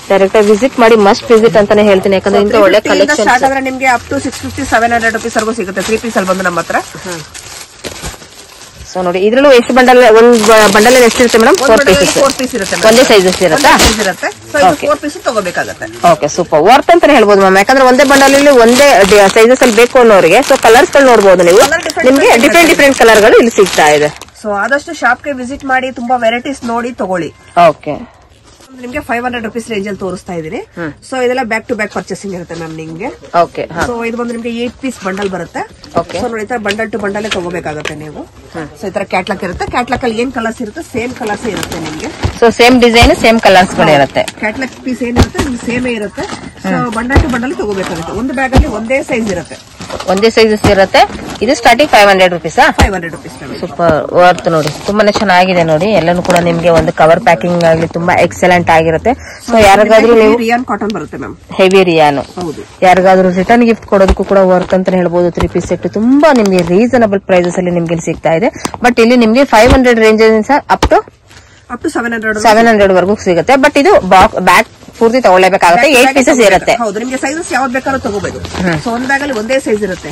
ಡೈರೆಕ್ಟ್ ಆಗಿ ವಿಸಿಟ್ ಮಾಡಿ, ಮಸ್ಟ್ ವಿಸಿಟ್ ಅಂತಾನೆ ಹೇಳ್ತೀನಿ, ಯಾಕಂದ್ರೆ ಇಂತ ಒಳ್ಳೆ ಕಲೆಕ್ಷನ್ ಸ್ಟಾರ್ಟ್ ಆದ್ರೆ ನಿಮ್ಗೆ ಅಪ್ ಟು 650-700 rupees ವರೆಗೂ ಸಿಗುತ್ತೆ 3 piece ಅಲ್ಲಿ ಬಂದು ನಮ್ಮ ಹತ್ರ. ಸೊ ನೋಡಿ ಇದ್ರಲ್ಲೂ ಎಷ್ಟು ಬಂಡಲ್, ಒಂದು ಬಂಡಲ್ ಎಷ್ಟಿರುತ್ತೆ ಮೇಡಮ್? 4 pieces. 4 piece ಇರುತ್ತೆ, ಒಂದೇ ಸೈಜಸ್ ಇರುತ್ತಾ? ಸೊ ಇದು 4 piece ತಗೋಬೇಕಾಗುತ್ತೆ. Okay super. ವರ್ತ್ ಅಂತಾನೆ ಹೇಳ್ಬೋದು ಮ್ಯಾಮ್, ಯಾಕಂದ್ರೆ ಒಂದೇ ಬಂಡಲ್ ಅಲ್ಲಿ ಒಂದೇ ಸೈಜಸ್ ಅಲ್ಲಿ ಬೇಕು ಅನ್ನೋರಿಗೆ. ಸೊ ಕಲರ್ಸ್ ಗಳು ನೋಡಬಹುದು ನೀವು, ನಿಮ್ಗೆ ಡಿಫ್ರೆಂಟ್ ಕಲರ್ ಗಳು ಇಲ್ಲಿ ಸಿಗ್ತಾ ಇದೆ. ಸೊ ಆದಷ್ಟು ಶಾಪ್ ಗೆ ವಿಸಿಟ್ ಮಾಡಿ, ತುಂಬಾ ವೆರೈಟೀಸ್ ನೋಡಿ ತಗೊಳ್ಳಿ. ಓಕೆ. ನಿಮ್ಗೆ 500 rupees ರೇಂಜ್ ಅಲ್ಲಿ ತೋರಿಸ್ತಾ ಇದೀನಿ. ಸೊ ಇದೆಲ್ಲ ಬ್ಯಾಕ್ ಟು ಬ್ಯಾಕ್ ಪರ್ಚೇಸಿಂಗ್ ಇರುತ್ತೆ ಮ್ಯಾಮ್ ನಿಮ್ಗೆ. ಓಕೆ. ಸೊ ಇದು ಬಂದು ನಿಮ್ಗೆ 8 piece ಬಂಡಲ್ ಬರುತ್ತೆ. ಓಕೆ. ಸೊ ನೋಡಿ, ಈ ತರ ಬಂಡಲ್ ಟು ಬಂಡಲ್ ತಗೋಬೇಕಾಗುತ್ತೆ ನೀವು. ಸೊ ಈ ತರ ಕ್ಯಾಟ್ಲಾಕ್ ಇರುತ್ತೆ, ಕ್ಯಾಟ್ಲಾಕ್ ಅಲ್ಲಿ ಏನ್ ಕಲರ್ಸ್ ಇರುತ್ತೆ ಸೇಮ್ ಕಲರ್ಸ್ ಇರುತ್ತೆ ನಿಮ್ಗೆ. So same design same colours ಗಳು ಇರುತ್ತೆ. ಕ್ಯಾಟ್ಲಾಕ್ ಪೀಸ್ ಏನಿರುತ್ತೆ ನಿಮ್ಗೆ ಸೇಮ್ ಇರುತ್ತೆ. ಸೊ ಬಂಡಲ್ ಟು ಬಂಡಲ್ ತಗೋಬೇಕಾಗುತ್ತೆ. ಒಂದು ಬ್ಯಾಗ್ ಅಲ್ಲಿ ಒಂದೇ ಸೈಜ್ ಇರುತ್ತೆ, ಒಂದೇ ಸೈಜಸ್ ಇರುತ್ತೆ. ಇದು starting 500 rupees. 500 rupees. Super worth ನೋಡಿ, ತುಂಬಾನೇ ಚೆನ್ನಾಗಿದೆ ನೋಡಿ. ಎಲ್ಲಾನು ಕೂಡ ನಿಮ್ಗೆ ಒಂದು ಕವರ್ ಪ್ಯಾಕಿಂಗ್ ಆಗಲಿ ತುಂಬಾ ಎಕ್ಸಲೆಂಟ್ ಆಗಿರುತ್ತೆ. ಸೊ ಯಾರಿಗಾದ್ರೂ ನೀವು ರಿಯಾನ್ ಕಾಟನ್ ಬರುತ್ತೆ ಮ್ಯಾಮ್, ಹೆವಿ ರಿಯಾನ್, ಹೌದು. ಯಾರಿಗಾದ್ರೂ ರಿಟರ್ನ್ ಗಿಫ್ಟ್ ಕೊಡೋದಕ್ಕೂ ಕೂಡ ವರ್ತ್ ಅಂತ ಹೇಳ್ಬೋದು. 3 piece ಸೆಟ್ ತುಂಬಾ ನಿಮ್ಗೆ ರೀಸನಬಲ್ ಪ್ರೈಸಸ್ ಅಲ್ಲಿ ನಿಮ್ಗೆ ಸಿಗ್ತಾ ಇದೆ. ಬಟ್ ಇಲ್ಲಿ ನಿಮ್ಗೆ 500 ರೇಂಜ್ ಅಪ್ ಟು 700 ವರೆಗೂ ಸಿಗುತ್ತೆ. ಬಟ್ ಇದು ಬ್ಯಾಗ್ ಪೂರ್ತಿ ತಗೊಳ್ಳೇಬೇಕಾಗುತ್ತೆ. 8 pieces ಇರುತ್ತೆ. ಹೌದು, ನಿಮ್ಗೆ ಸೈಜಸ್ ಯಾವ್ದು ಬೇಕಾದ್ರೂ ತಗೋಬಹುದು. ಸೊ ಒಂದ್ ಬ್ಯಾಗ್ ಅಲ್ಲಿ ಒಂದೇ ಸೈಜ್ ಇರುತ್ತೆ.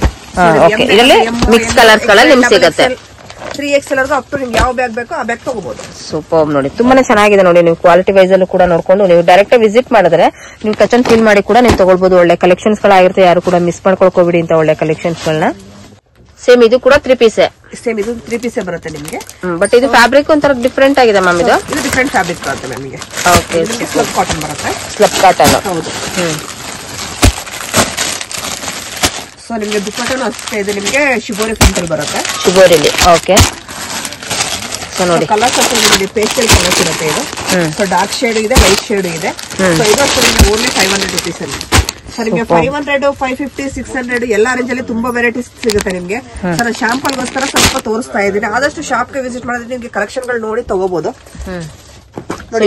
ಓಕೆ. ಇದರಲ್ಲಿ ಮಿಕ್ಸ್ ಕಲರ್ಸ್ ಗಳಲ್ಲಿ ನಿಮ್ಗೆ ಸಿಗುತ್ತೆ. 3XL ವರ್ಗೂ ಅಪ್ ಟು ನಿಮ್ಗೆ ಯಾವ ಬ್ಯಾಗ್ ಬೇಕೋ ಆ ಬ್ಯಾಗ್ ತಗೋಬಹುದು. ಸೂಪರ್ ನೋಡಿ, ತುಂಬಾನೇ ಚೆನ್ನಾಗಿದೆ ನೋಡಿ. ನೀವು ಕ್ವಾಲಿಟಿ ವೈಸ್ ಅಲ್ಲೂ ಕೂಡ ನೋಡ್ಕೊಂಡು ನೀವು ಡೈರೆಕ್ಟ್ ವಿಸಿಟ್ ಮಾಡಿದ್ರೆ ನೀವು ಟಚ್ ಅಂಡ್ ಫೀಲ್ ಮಾಡಿ ಕೂಡ ನೀವು ತಗೊಳ್ಬಹುದು. ಒಳ್ಳೆ ಕಲೆಕ್ಷನ್ಸ್ ಗಳಾಗಿರುತ್ತೆ, ಯಾರು ಕೂಡ ಮಿಸ್ ಮಾಡ್ಕೊಳ್ಕೋಬಿಡಿ ಅಂತ ಒಳ್ಳೆ ಕಲೆಕ್ಷನ್ಸ್ ಗಳನ್ನ. ಸೇಮ್ ಇದು ಕೂಡ 3 piece. ಸೇಮ್ ಇದು 3 piece ಬರುತ್ತೆ ನಿಮ್ಗೆ. ಬಟ್ ಇದು ಫ್ಯಾಬ್ರಿಕ್ ಒಂಥರ ಡಿಫ್ರೆಂಟ್ ಆಗಿದೆ ಮ್ಯಾಮ್. ಇದು ಡಿಫ್ರೆಂಟ್ ಫ್ಯಾಬ್ರಿಕ್ ಬರುತ್ತೆ ನಿಮಗೆ. ಓಕೆ. ಸ್ಲಬ್ ಕಾಟನ್ ಬರುತ್ತೆ. ಸ್ಲಬ್ ಕಾಟನ್, ಹೌದು. ಸೊ ನಿಮ್ಗೆ ದುಪ್ಪಟ್ಟನು ಅಷ್ಟೇ ಇದೆ, ನಿಮ್ಗೆ ಶಿಬೋರಿ ಪ್ರಿಂಟ್ ಅಲ್ಲಿ ಬರುತ್ತೆ. ಶಿಬೋರಿಲಿ. ಓಕೆ. ಸೊ ನೋಡಿ ಕಲರ್ಸ್ ನಿಮಗೆ ಪೇಸ್ಟಲ್ ಕಲರ್ಸ್ ಇರುತ್ತೆ. ಇದು ಸೊ ಡಾರ್ಕ್ ಶೇಡ್ ಇದೆ, ಲೈಟ್ ಶೇಡ್ ಇದೆ. ಸೊ ಇದು ಅಷ್ಟೇ ನಿಮ್ಗೆ ಓನ್ಲಿ 500 rupees ಅಲ್ಲಿ. ಸೊ ನಿಮ್ಗೆ 500, 550, 600 ಎಲ್ಲ ರೇಂಜ್ ಅಲ್ಲಿ ತುಂಬಾ ವೆರೈಟೀಸ್ ಸಿಗುತ್ತೆ ನಿಮ್ಗೆ. ಸರ್ ಶಾಂಪಲ್ ಗೋಸ್ಕರ ಸ್ವಲ್ಪ ತೋರಿಸ್ತಾ ಇದ್ದೀನಿ. ಆದಷ್ಟು ಶಾಪ್ ಗೆ ವಿಸಿಟ್ ಮಾಡಿದ್ರೆ ನಿಮ್ಗೆ ಕಲೆಕ್ಷನ್ ಗಳು ನೋಡಿ ತಗೋಬಹುದು.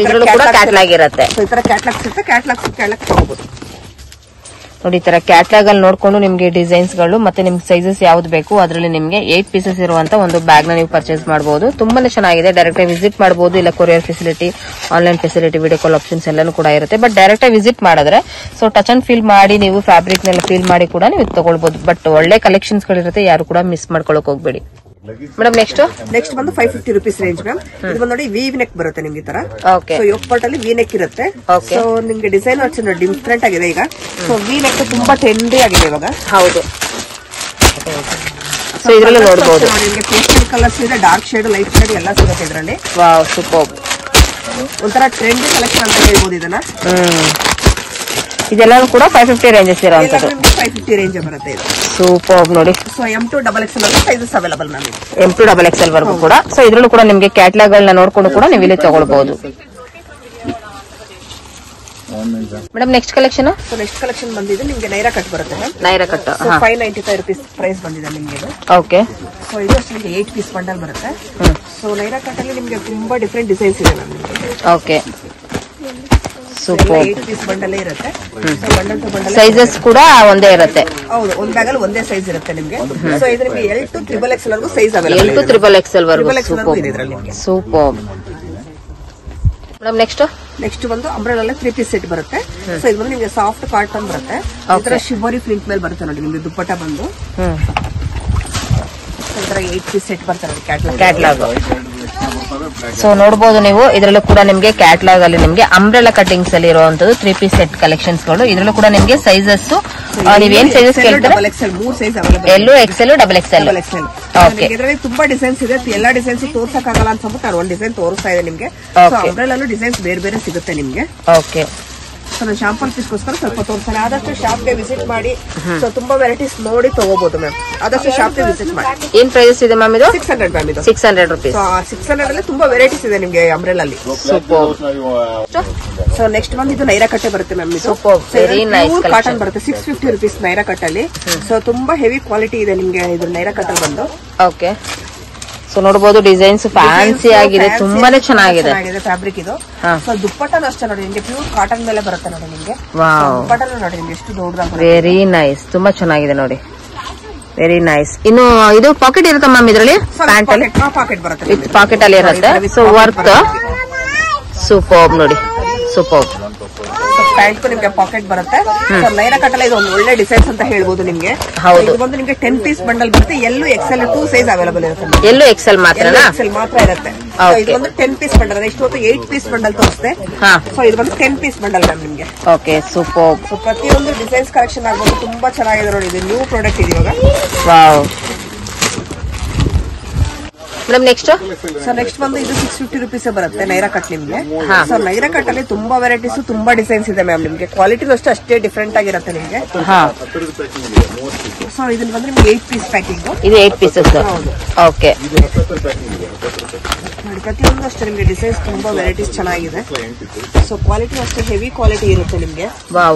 ಇದ್ರಲ್ಲೂ ಕೂಡ ಕ್ಯಾಟ್ಲಾಗ್ ಇರುತ್ತೆ. ಈ ತರ ಕ್ಯಾಟ್ಲಾಗ್ ಸಿಗುತ್ತೆ, ಕ್ಯಾಟ್ಲಾಗ್ ತಗೋಬಹುದು ನೋಡಿ. ಈ ತರ ಕ್ಯಾಟ್ಲಾಗ್ ಅಲ್ಲಿ ನೋಡ್ಕೊಂಡು ನಿಮ್ಗೆ ಡಿಸೈನ್ಸ್ ಗಳು ಮತ್ತೆ ನಿಮ್ಗೆ ಸೈಜಸ್ ಯಾವ್ದು ಬೇಕು ಅದರಲ್ಲಿ ನಿಮ್ಗೆ 8 pieces ಇರುವಂತ ಒಂದು ಬ್ಯಾಗ್ ನ ನೀವು ಪರ್ಚೇಸ್ ಮಾಡಬಹುದು. ತುಂಬಾನೇ ಚೆನ್ನಾಗಿದೆ. ಡೈರೆಕ್ಟ್ ಆಗಿ ವಿಸಿಟ್ ಮಾಡಬಹುದು, ಇಲ್ಲ courier facility, online facility, video call options ಎಲ್ಲಾನು ಕೂಡ ಇರುತ್ತೆ. ಬಟ್ ಡೈರೆಕ್ಟ್ ಆಗಿ ವಿಸಿಟ್ ಮಾಡಿದ್ರೆ ಸೊ ಟಚ್ ಅಂಡ್ ಫೀಲ್ ಮಾಡಿ ನೀವು ಫ್ಯಾಬ್ರಿಕ್ ನೆಲ್ಲ ಫೀಲ್ ಮಾಡಿ ಕೂಡ ನೀವು ತಗೊಳ್ಬಹುದು. ಬಟ್ ಒಳ್ಳೆ ಕಲೆಕ್ಷನ್ಸ್ ಗಳಿರುತ್ತೆ, ಯಾರು ಕೂಡ ಮಿಸ್ ಮಾಡ್ಕೊಳಕ್ ಹೋಗ್ಬೇಡಿ. ಮೇಡಮ್ ನೆಕ್ಸ್ಟ್ ಬಂದು 550 rupees ರೇಂಜ್ ಮ್ಯಾಮ್. ಇದು ಬಂದು ನೋಡಿ ವೀವ್ ನೆಕ್ ಬರುತ್ತೆ ನಿಮ್ಗೆ ಈ ತರ. ಓಕೆ. ಸೊ ಯೋಗಪಾಟ್ ಅಲ್ಲಿ ವಿ ನೆಕ್ ಇರುತ್ತೆ. ಸೊ ನಿಮ್ಗೆ ಡಿಸೈನ್ ಡಿಫ್ರೆಂಟ್ ಆಗಿದೆ ಈಗ. ಸೊ ವಿ ನೆಕ್ ತುಂಬಾ ಟ್ರೆಂಡಿ ಆಗಿದೆ ಇವಾಗ. ಹೌದು. ಸೊ ಇದ್ರಲ್ಲಿ ನೋಡಬಹುದು ನಿಮ್ಗೆ ಪೇಸ್ಟಲ್ ಕಲರ್ಸ್ ಇದೆ, ಡಾರ್ಕ್ ಶೇಡ್, ಲೈಟ್ ಶೇಡ್ ಎಲ್ಲ ಸಿಗುತ್ತೆ ಇದರಲ್ಲಿ. Wow super. ಒಂಥರ ಟ್ರೆಂಡಿ ಕಲೆಕ್ಷನ್ ಅಂತ ಹೇಳ್ಬೋದು ಇದನ್ನ. ಇದೆಲ್ಲ ಕೂಡ 550 ರೇಂಜಸ್ ಇರುವಂತದ್ದು. 550 ರೇಂಜ್ ಬರುತ್ತೆ ಇದು. ಸೂಪರ್ ನೋಡಿ. So M2 XXL sizes available ma'am. M2 XXL ವರೆಗೂ ಕೂಡ. ಸೊ ಇದ್ರಲ್ಲೂ ಕೂಡ ನಿಮ್ಗೆ ಕ್ಯಾಟ್ಲಾಗ್ ಗಳನ್ನ ನೋಡ್ಕೊಂಡು ಕೂಡ ನೀವು ಇಲ್ಲಿ ತಗೊಳ್ಬಹುದು. Madam next collection. So next collection ಬಂದಿದೆ ನಿಮ್ಗೆ ನೈರಾ ಕಟ್ ಬರುತ್ತೆ ma'am. Naira cut 595 rupees price ಬಂದಿದೆ ನಿಮ್ಗೆ ಇದು. ಓಕೆ. ಸೊ ಇದು ಅಷ್ಟೇ ನಿಮ್ಗೆ 8 piece ಬಂಡಲ್ ಬರುತ್ತೆ. ಸೊ ನೈರಾ ಕಟ್ ಅಲ್ಲಿ ನಿಮ್ಗೆ ತುಂಬಾ ಡಿಫ್ರೆಂಟ್ ಡಿಸೈನ್ಸ್ ಇದೆ ma'am. Okay. Super. 8 piece bundle ಇರುತ್ತೆ. So bundle to bundle sizes ಕೂಡ ಒಂದೇ ಇರುತ್ತೆ. ಹೌದು, ಒಂದ್ ಬ್ಯಾಗ್ ಅಲ್ಲಿ ಒಂದೇ ಸೈಜ್ ಇರುತ್ತೆ ನಿಮ್ಗೆ. ಸೊ ಇದು ನಿಮ್ಗೆ L to XXL ವರೆಗೂ ಸೈಜ್ ಅವೈಲೇಬಲ್ ಇದೆ. L to XXL ವರೆಗೂ. Super super. ಮೇಡಮ್ ನೆಕ್ಸ್ಟ್ ಬಂದು ಅಂಬ್ರೆಲಾ 3 piece ಸೆಟ್ ಬರುತ್ತೆ. ಸೊ ಇದು ಬಂದು ನಿಮ್ಗೆ ಸಾಫ್ಟ್ ಕಾಟನ್ ಬರುತ್ತೆ. ಈ ತರ ಶಿಬೋರಿ ಪ್ರಿಂಟ್ ಮೇಲೆ ಬರುತ್ತೆ ನೋಡಿ ನಿಮ್ಗೆ ದುಪ್ಪಟ್ಟ ಬಂದು. ಈ ತರ 8 piece ಸೆಟ್ ಬರುತ್ತೆ ನೋಡಿ ಕ್ಯಾಟ್ಲಾಗ್. ಸೊ ನೋಡಬಹುದು ನೀವು ಇದರಲ್ಲೂ ಕೂಡ ನಿಮ್ಗೆ ಕ್ಯಾಟ್ಲಾಗ್ ಅಲ್ಲಿ ನಿಮ್ಗೆ ಅಂಬ್ರೆಲಾ ಕಟಿಂಗ್ಸ್ ಅಲ್ಲಿ ಇರುವಂತದ್ದು 3 piece ಸೆಟ್ ಕಲೆಕ್ಷನ್ಸ್ ಗಳು. ಇದರಲ್ಲೂ ಕೂಡ ನಿಮ್ಗೆ ಸೈಜಸ್ ನೀವೇನ್ ಸೈಜಸ್ ಕೇಳ್ತಾರೆ L, XL, XXL. ಓಕೆ. ಇದರಲ್ಲಿ ತುಂಬಾ ಡಿಸೈನ್ಸ್ ಇದೆ, ಎಲ್ಲಾ ಡಿಸೈನ್ಸ್ ತೋರ್ಸಕ್ ಆಗಲ್ಲ ಅಂತ ಅಂದ್ಬಿಟ್ಟು ನಾನು ಒಂದ್ ಡಿಸೈನ್ ತೋರಿಸ್ತಾ ಇದೆ ನಿಮ್ಗೆ. ಅಂಬ್ರೆಲಾ ಡಿಸೈನ್ಸ್ ಬೇರೆ ಬೇರೆ ಸಿಗುತ್ತೆ ನಿಮ್ಗೆ. ಓಕೆ. ಸೊ ನಾನು ಶಾಂಪಲ್ ಪೀಸ್ಗೋಸ್ಕರ ಸ್ವಲ್ಪ ತೋರಿಸ್ತಾನೆ. ಆದಷ್ಟು ಶಾಪ್ಗೆ ವಿಸಿಟ್ ಮಾಡಿ. ಸೊ ತುಂಬಾ ವೆರೈಟೀಸ್ ನೋಡಿ ತಗೋಬಹುದು ಮ್ಯಾಮ್. ಆದಷ್ಟು ಶಾಪ್ಗೆ ವಿಸಿಟ್ ಮಾಡಿ. ಏನ್ ಪ್ರೈಸ್ ಇದೆ ಮ್ಯಾಮ್ ಇದು? 600 ಮ್ಯಾಮ್ ಇದು. 600 rupees. 600 ಅಲ್ಲಿ ತುಂಬಾ ವೆರೈಟೀಸ್ ಇದೆ ನಿಮ್ಗೆ ಅಂಬ್ರೆಲಾ ಅಲ್ಲಿ. ಸೂಪರ್. ಸೊ ನೆಕ್ಸ್ಟ್ ಬಂದು ಇದು ನೈರಾ ಕಟ್ಟೆ ಬರುತ್ತೆ ಮ್ಯಾಮ್. ಇದು ವೆರಿ ನೈಸ್ ಕಾಟನ್ ಬರುತ್ತೆ. 650 rupees ನೈರಾ ಕಟ್ ಅಲ್ಲಿ. ಸೊ ತುಂಬಾ ಹೆವಿ ಕ್ವಾಲಿಟಿ ಇದೆ ನಿಮ್ಗೆ ಇದು ನೈರಾ ಕಟ್ಟಲ್ಲಿ ಬಂದು. ಓಕೆ. ಸೊ ನೋಡಬಹುದು ಡಿಸೈನ್ಸ್ ಫ್ಯಾನ್ಸಿ ಆಗಿದೆ, ತುಂಬಾನೇ ಚೆನ್ನಾಗಿದೆ ಫ್ಯಾಬ್ರಿಕ್ ಇದು. ಸೊ ದುಪ್ಪಟ್ಟನು ಅಷ್ಟೇ ನೋಡಿ ನಿಮ್ಗೆ ಪ್ಯೂರ್ ಕಾಟನ್ ಮೇಲೆ ಬರುತ್ತೆ ನೋಡಿ ನಿಮ್ಗೆ. ದುಪ್ಪಟ್ಟನು ನೋಡಿ ನಿಮ್ಗೆ ಎಷ್ಟು ದೊಡ್ಡದಾಗಿ. ವೆರಿ ನೈಸ್, ತುಂಬಾ ಚೆನ್ನಾಗಿದೆ ನೋಡಿ. Very nice. ಇನ್ನು ಇದು ಪಾಕೆಟ್ ಇರುತ್ತೆ ಮ್ಯಾಮ್ ಇದರಲ್ಲಿ? ಪ್ಯಾಂಟ್ ಅಲ್ಲಿ ಪಾಕೆಟ್ ಬರುತ್ತೆ, ವಿತ್ ಪಾಕೆಟ್ ಅಲ್ಲಿ ಇರುತ್ತೆ. ಸೊ ವರ್ತ್ ಸೂಪರ್ ನೋಡಿ, ಸೂಪರ್. ಪ್ಯಾಂಟ್ ನಿಮ್ಗೆ ಪಾಕೆಟ್ ಬರುತ್ತೆ. ನೈರಾ ಕಟ್ಟಲ್ಲ ಇದು ಒಂದು ಒಳ್ಳೆ ಡಿಸೈನ್ಸ್ ಅಂತ ಹೇಳ್ಬೋದು ನಿಮ್ಗೆ. ಹೌದು. ಇದು ಬಂದು ನಿಮ್ಗೆ 10 ಪೀಸ್ ಬಂಡಲ್ ಬರುತ್ತೆ. ಎಲ್ಲೂ ಎಕ್ಸೆಲ್ 2 ಸೈಜ್ ಅವೈಲೇಬಲ್ ಇರುತ್ತೆ. ಎಲ್ಲೂ ಎಕ್ಸೆಲ್ ಮಾತ್ರನಾ? ಎಕ್ಸೆಲ್ ಮಾತ್ರ ಇರುತ್ತೆ. ಇದು ಒಂದು 10 ಪೀಸ್ ಬಂಡಲ್. ನೆಕ್ಸ್ಟ್ ಹೊತ್ತು 8 ಪೀಸ್ ಬಂಡಲ್ ತೋರಿಸ್ತೆ. ಸೊ ಇದು ಬಂದು 10 ಪೀಸ್ ಬಂಡಲ್ ಮ್ಯಾಮ್ ನಿಮ್ಗೆ. Okay, super. ಸೊ ಪ್ರತಿಯೊಂದು ಡಿಸೈನ್ಸ್ ಕಲೆಕ್ಷನ್ ಆಗ್ಬೋದು, ತುಂಬಾ ಚೆನ್ನಾಗಿದೆ ನೋಡಿ. ಇದು ನ್ಯೂ ಪ್ರಾಡಕ್ಟ್ ಇದೆ ಇವಾಗ. Wow madam. Next so next ಬಂದು ಇದು 650 rupees ಬರುತ್ತೆ ನೈರಾ ಕಟ್ ನಿಮ್ಗೆ. ಸೊ ನೈರಾ ಕಟ್ ಅಲ್ಲಿ ತುಂಬಾ ವೆರೈಟೀಸ್, ತುಂಬಾ ಡಿಸೈನ್ಸ್ ಇದೆ ಮ್ಯಾಮ್ ನಿಮ್ಗೆ. ಕ್ವಾಲಿಟಿ ಅಷ್ಟೇ ಡಿಫ್ರೆಂಟ್ ಆಗಿರುತ್ತೆ ನಿಮ್ಗೆ. ಸೊ ಇದನ್ನ ಬಂದ್ರೆ ನಿಮ್ಗೆ 8 ಪೀಸ್ ಪ್ಯಾಕಿಂಗ್. ಇದು 8 ಪೀಸಸ್. ಓಕೆ. ನೋಡಿ ಪ್ರತಿಯೊಂದು ಅಷ್ಟೇ ನಿಮ್ಗೆ ಡಿಸೈನ್ಸ್ ತುಂಬಾ ವೆರೈಟೀಸ್ ಚೆನ್ನಾಗಿದೆ. ಸೊ ಕ್ವಾಲಿಟಿ ಅಷ್ಟೇ ಹೆವಿ ಕ್ವಾಲಿಟಿ ಇರುತ್ತೆ ನಿಮ್ಗೆ.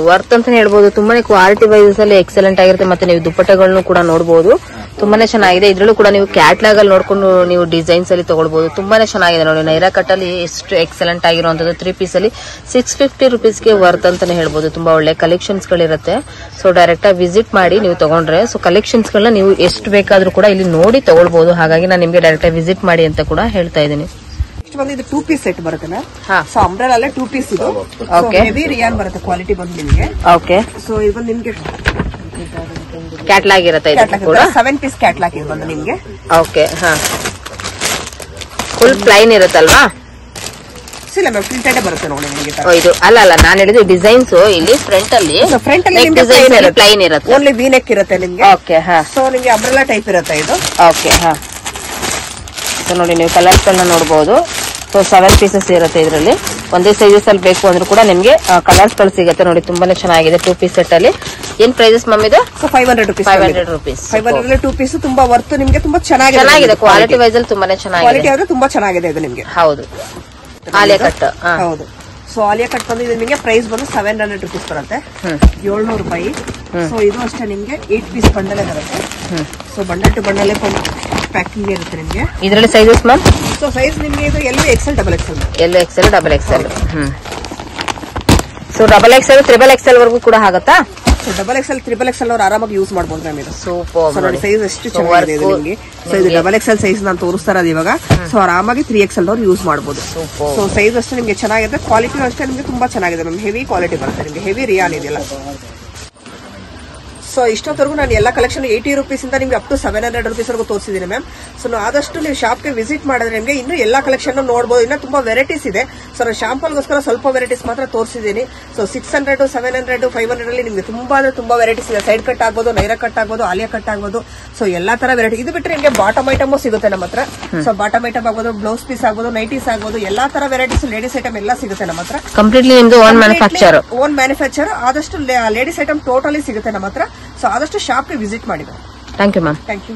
ವರ್ತ್ ಅಂತ ಹೇಳ್ಬೋದು. ತುಂಬಾನೇ ಕ್ವಾಲಿಟಿ ವೈಸ್ ಅಲ್ಲಿ ಎಕ್ಸಲೆಂಟ್ ಆಗಿರುತ್ತೆ. ಮತ್ತೆ ನೀವು ದುಪ್ಪಟ್ಟೆಗಳನ್ನು ಕೂಡ ನೋಡಬಹುದು, ತುಂಬಾನೇ ಚೆನ್ನಾಗಿದೆ. ಇದ್ರಲ್ಲೂ ಕೂಡ ನೀವು ಕ್ಯಾಟ್ಲಾಗ್ ಅಲ್ಲಿ ನೋಡ್ಕೊಂಡು ನೀವು ಡಿಸೈನ್ಸ್ ಅಲ್ಲಿ ತಗೊಳ್ಬಹುದು. ತುಂಬಾನೇ ಚೆನ್ನಾಗಿದೆ ನೋಡಿ. ನೈರಾ ಕಟ್ ಅಲ್ಲಿ ಎಷ್ಟು ಎಕ್ಸಲೆಂಟ್ ಆಗಿರುವಂತದ್ದು. 3 ಪೀಸ್ ಅಲ್ಲಿ 650 rupees ವರ್ತ್ ಅಂತಾನೆ ಹೇಳ್ಬೋದು. ತುಂಬಾ ಒಳ್ಳೆ ಕಲೆಕ್ಷನ್ಸ್ ಗಳಿರುತ್ತೆ. ಸೊ ಡೈರೆಕ್ಟ್ ಆಗಿ ವಿಸಿಟ್ ಮಾಡಿ ನೀವು ತಗೊಂಡ್ರೆ, ಸೊ ಕಲೆಕ್ಷನ್ಸ್ ಗಳನ್ನ ನೀವು ಎಷ್ಟು ಬೇಕಾದ್ರೂ ಕೂಡ ಇಲ್ಲಿ ನೋಡಿ ತಗೊಳ್ಬಹುದು. ಹಾಗಾಗಿ ನಾನು ನಿಮ್ಗೆ ಡೈರೆಕ್ಟ್ ಆಗಿ ವಿಸಿಟ್ ಮಾಡಿ ಅಂತ ಕೂಡ ಹೇಳ್ತಾ ಇದ್ದೀನಿ. ನೆಕ್ಸ್ಟ್ ಬಂದು ಇದು 2 ಪೀಸ್ ಸೆಟ್ ಬರುತ್ತೆ ಮ್ಯಾಮ್. ಸೊ ಅಂಬ್ರೆಲಾ ಅಲ್ಲೇ 2 ಪೀಸ್ ಇದು. ಹೆವಿ ರಿಯಾನ್ ಬರುತ್ತೆ ಕ್ವಾಲಿಟಿ ಬಂದು ನಿಮ್ಗೆ. ಓಕೆ. ಸೊ ಇದು ಬಂದು ನಿಮ್ಗೆ ಕ್ಯಾಟ್ಲಾಗ್ ಇರುತ್ತೆ. 7 ಪೀಸ್ ಕ್ಯಾಟ್ಲಾಗ್ ಇದು ಬಂದು ನಿಮ್ಗೆ. ಓಕೆ. ಫುಲ್ ಪ್ಲೈನ್ ಇರುತ್ತಲ್ವಾ? ಇಲ್ಲ ಮ್ಯಾಮ್, ಪ್ರಿಂಟೆಡ್ ಬರುತ್ತೆ ನೋಡಿ ನಿಮಗೆ. ಇದು ಅಲ್ಲ ನಾನು ಹೇಳಿದ್ದು ಡಿಸೈನ್ಸ್ ಇಲ್ಲಿ ಫ್ರಂಟ್ ಅಲ್ಲಿ ಪ್ಲೈನ್ ಇರುತ್ತೆ. ಓನ್ಲಿ ವಿ ನೆಕ್ ಇರುತ್ತೆ ನಿಮ್ಗೆ. ಓಕೆ. ಸೊ ನಿಮ್ಗೆ ಅಂಬ್ರೆಲಾ ಟೈಪ್ ಇರುತ್ತೆ ಇದು. ಓಕೆ. ಸೊ ನೋಡಿ ನೀವು ಕಲರ್ಸ್ ಗಳನ್ನ ನೋಡಬಹುದು. ಸೊ 7 ಪೀಸಸ್ ಇರುತ್ತೆ ಇದರಲ್ಲಿ. ಒಂದೇ ಸೈಜಸ್ ಅಲ್ಲಿ ಬೇಕು ಅಂದ್ರೂ ಕೂಡ ನಿಮ್ಗೆ ಕಲರ್ಸ್ ಗಳು ಸಿಗುತ್ತೆ ನೋಡಿ. ತುಂಬಾನೇ ಚೆನ್ನಾಗಿದೆ 2 ಪೀಸ್ ಸೆಟ್ ಅಲ್ಲಿ. ಏನ್ ಪ್ರೈಸಸ್ ಮ್ಯಾಮ್ ಇದು? 500 rupees. 500 rupees. 500 2 ಪೀಸ್ ತುಂಬಾ ವರ್ತ್ ನಿಮ್ಗೆ. ತುಂಬಾ ಚೆನ್ನಾಗಿದೆ ಕ್ವಾಲಿಟಿ ವೈಸ್ ಅಲ್ಲಿ ತುಂಬಾನೇ ಚೆನ್ನಾಗಿದೆ. ಕ್ವಾಲಿಟಿ ಆದ್ರೆ ತುಂಬಾ ಚೆನ್ನಾಗಿದೆ ಇದು ನಿಮ್ಗೆ. ಹೌದು. ಆಲಿಯಾ ಕಟ್. ಹೌದು. ಸೊ ಆಲಿಯಾ ಕಟ್ ಬಂದು ನಿಮಗೆ ಪ್ರೈಸ್ ಬಂದು 700 rupees ಬರುತ್ತೆ. 700 ರೂಪಾಯಿ. ಸೊ ಇದು ಅಷ್ಟೇ ನಿಮ್ಗೆ 8 ಪೀಸ್ ಬಂಡಲ್ ಬರುತ್ತೆ. So bundle to bundle packing ಇರುತ್ತೆ ನಿಮ್ಗೆ. ಇದರಲ್ಲಿ ಸೈಜಸ್ ಮ್ಯಾಮ್? ಸೊ ಸೈಜ್ ನಿಮ್ಗೆ ಇದು ಎಲ್ಲೂ XL ಡಬಲ್ XL. ಎಲ್ಲೂ XL double XL. So double XL triple XL ವರೆಗೂ ಕೂಡ ಆಗುತ್ತಾ? So double XL triple XL ಅವ್ರು ಆರಾಮಾಗಿ ಯೂಸ್ ಮಾಡಬಹುದು ಮ್ಯಾಮ್ ಇದು. ಸೂಪರ್ ನೋಡಿ ಸೈಜ್ ಎಷ್ಟು ಚೆನ್ನಾಗಿದೆ ಇದು ನಿಮಗೆ. ಸೊ ಇದು ಡಬಲ್ XL ಸೈಜ್ ನಾನು ತೋರಿಸ್ತಾ ಇರೋದು ಇವಾಗ. ಸೊ ಆರಾಮಾಗಿ 3XL ಅವ್ರು ಯೂಸ್ ಮಾಡಬಹುದು. ಸೊ ಸೈಜ್ ಅಷ್ಟೇ ನಿಮ್ಗೆ ಚೆನ್ನಾಗಿದೆ. ಕ್ವಾಲಿಟಿ ಅಷ್ಟೇ ನಿಮ್ಗೆ ತುಂಬಾ ಚೆನ್ನಾಗಿದೆ ಮ್ಯಾಮ್. ಹೆವಿ ಕ್ವಾಲಿಟಿ ಬರುತ್ತೆ ನಿಮ್ಗೆ. ಹೆವಿ ರಿಯಾನ್ ಇದೆಯಲ್ಲ. ಸೊ ಇಷ್ಟೊತ್ತವರೆಗೂ ನಾನು ಎಲ್ಲ ಕಲೆಕ್ಷನ್ 80 rupees ಇಂದ ನಿಮ್ಗೆ ಅಪ್ ಟು 700 rupees ವರೆಗೂ ತೋರಿಸಿದ್ದೀನಿ ಮ್ಯಾಮ್. ಸೊ ಆದಷ್ಟು ನೀವು ಶಾಪ್ಗೆ ವಿಸಿಟ್ ಮಾಡಿದ್ರೆ ನಿಮಗೆ ಇನ್ನೂ ಎಲ್ಲಾ ಕಲೆಕ್ಷನ್ ನೋಡಬಹುದು. ಇನ್ನ ತುಂಬಾ ವೆರೈಟೀಸ್ ಇದೆ. ಸೊ ನಾನು ಶಾಂಪಲ್ಗೋಸ್ಕರ ಸ್ವಲ್ಪ ವೆರೈಟೀಸ್ ಮಾತ್ರ ತೋರಿಸಿದ್ದೀನಿ. ಸೊ 600 700 500 ಅಲ್ಲಿ ನಿಮ್ಗೆ ತುಂಬಾ ಅಂದ್ರೆ ತುಂಬಾ ವೆರೈಟೀಸ್ ಇದೆ. ಸೈಡ್ ಕಟ್ ಆಗ್ಬೋದು, ನೈರಾ ಕಟ್ ಆಗ್ಬೋದು, ಆಲಿಯಾ ಕಟ್ ಆಗ್ಬೋದು. ಸೊ ಎಲ್ಲಾ ತರ ವೆರೈಟಿ. ಇದು ಬಿಟ್ಟರೆ ನಿಮಗೆ ಬಾಟಮ್ ಐಟಮ್ ಸಿಗುತ್ತೆ ನಮ್ಮ ಹತ್ರ. ಸೊ ಬಾಟಮ್ ಐಟಮ್ ಆಗ್ಬೋದು, ಬ್ಲೌಸ್ ಪೀಸ್ ಆಗ್ಬೋದು, ನೈಟೀಸ್ ಆಗ್ಬೋದು, ಎಲ್ಲಾ ತರ ವೆರೈಟೀಸ್ ಲೇಡೀಸ್ ಐಟಮ್ ಎಲ್ಲ ಸಿಗುತ್ತೆ ನಮ್ಮ ಹತ್ರ. ಕಂಪ್ಲೀಟ್ಲಿ ನಿಮ್ದು ಓನ್ ಮ್ಯಾನುಫ್ಯಾಕ್ಚರ್. ಆದಷ್ಟು ಲೇಡೀಸ್ ಐಟಮ್ ಟೋಟಲಿ ಸಿಗುತ್ತೆ ನಮ್ಮ ಹತ್ರ. ಸೊ ಆದಷ್ಟು ಶಾಪ್ಗೆ ವಿಸಿಟ್ ಮಾಡಿದ್ದಾರೆ. Thank you ma'am. Thank you.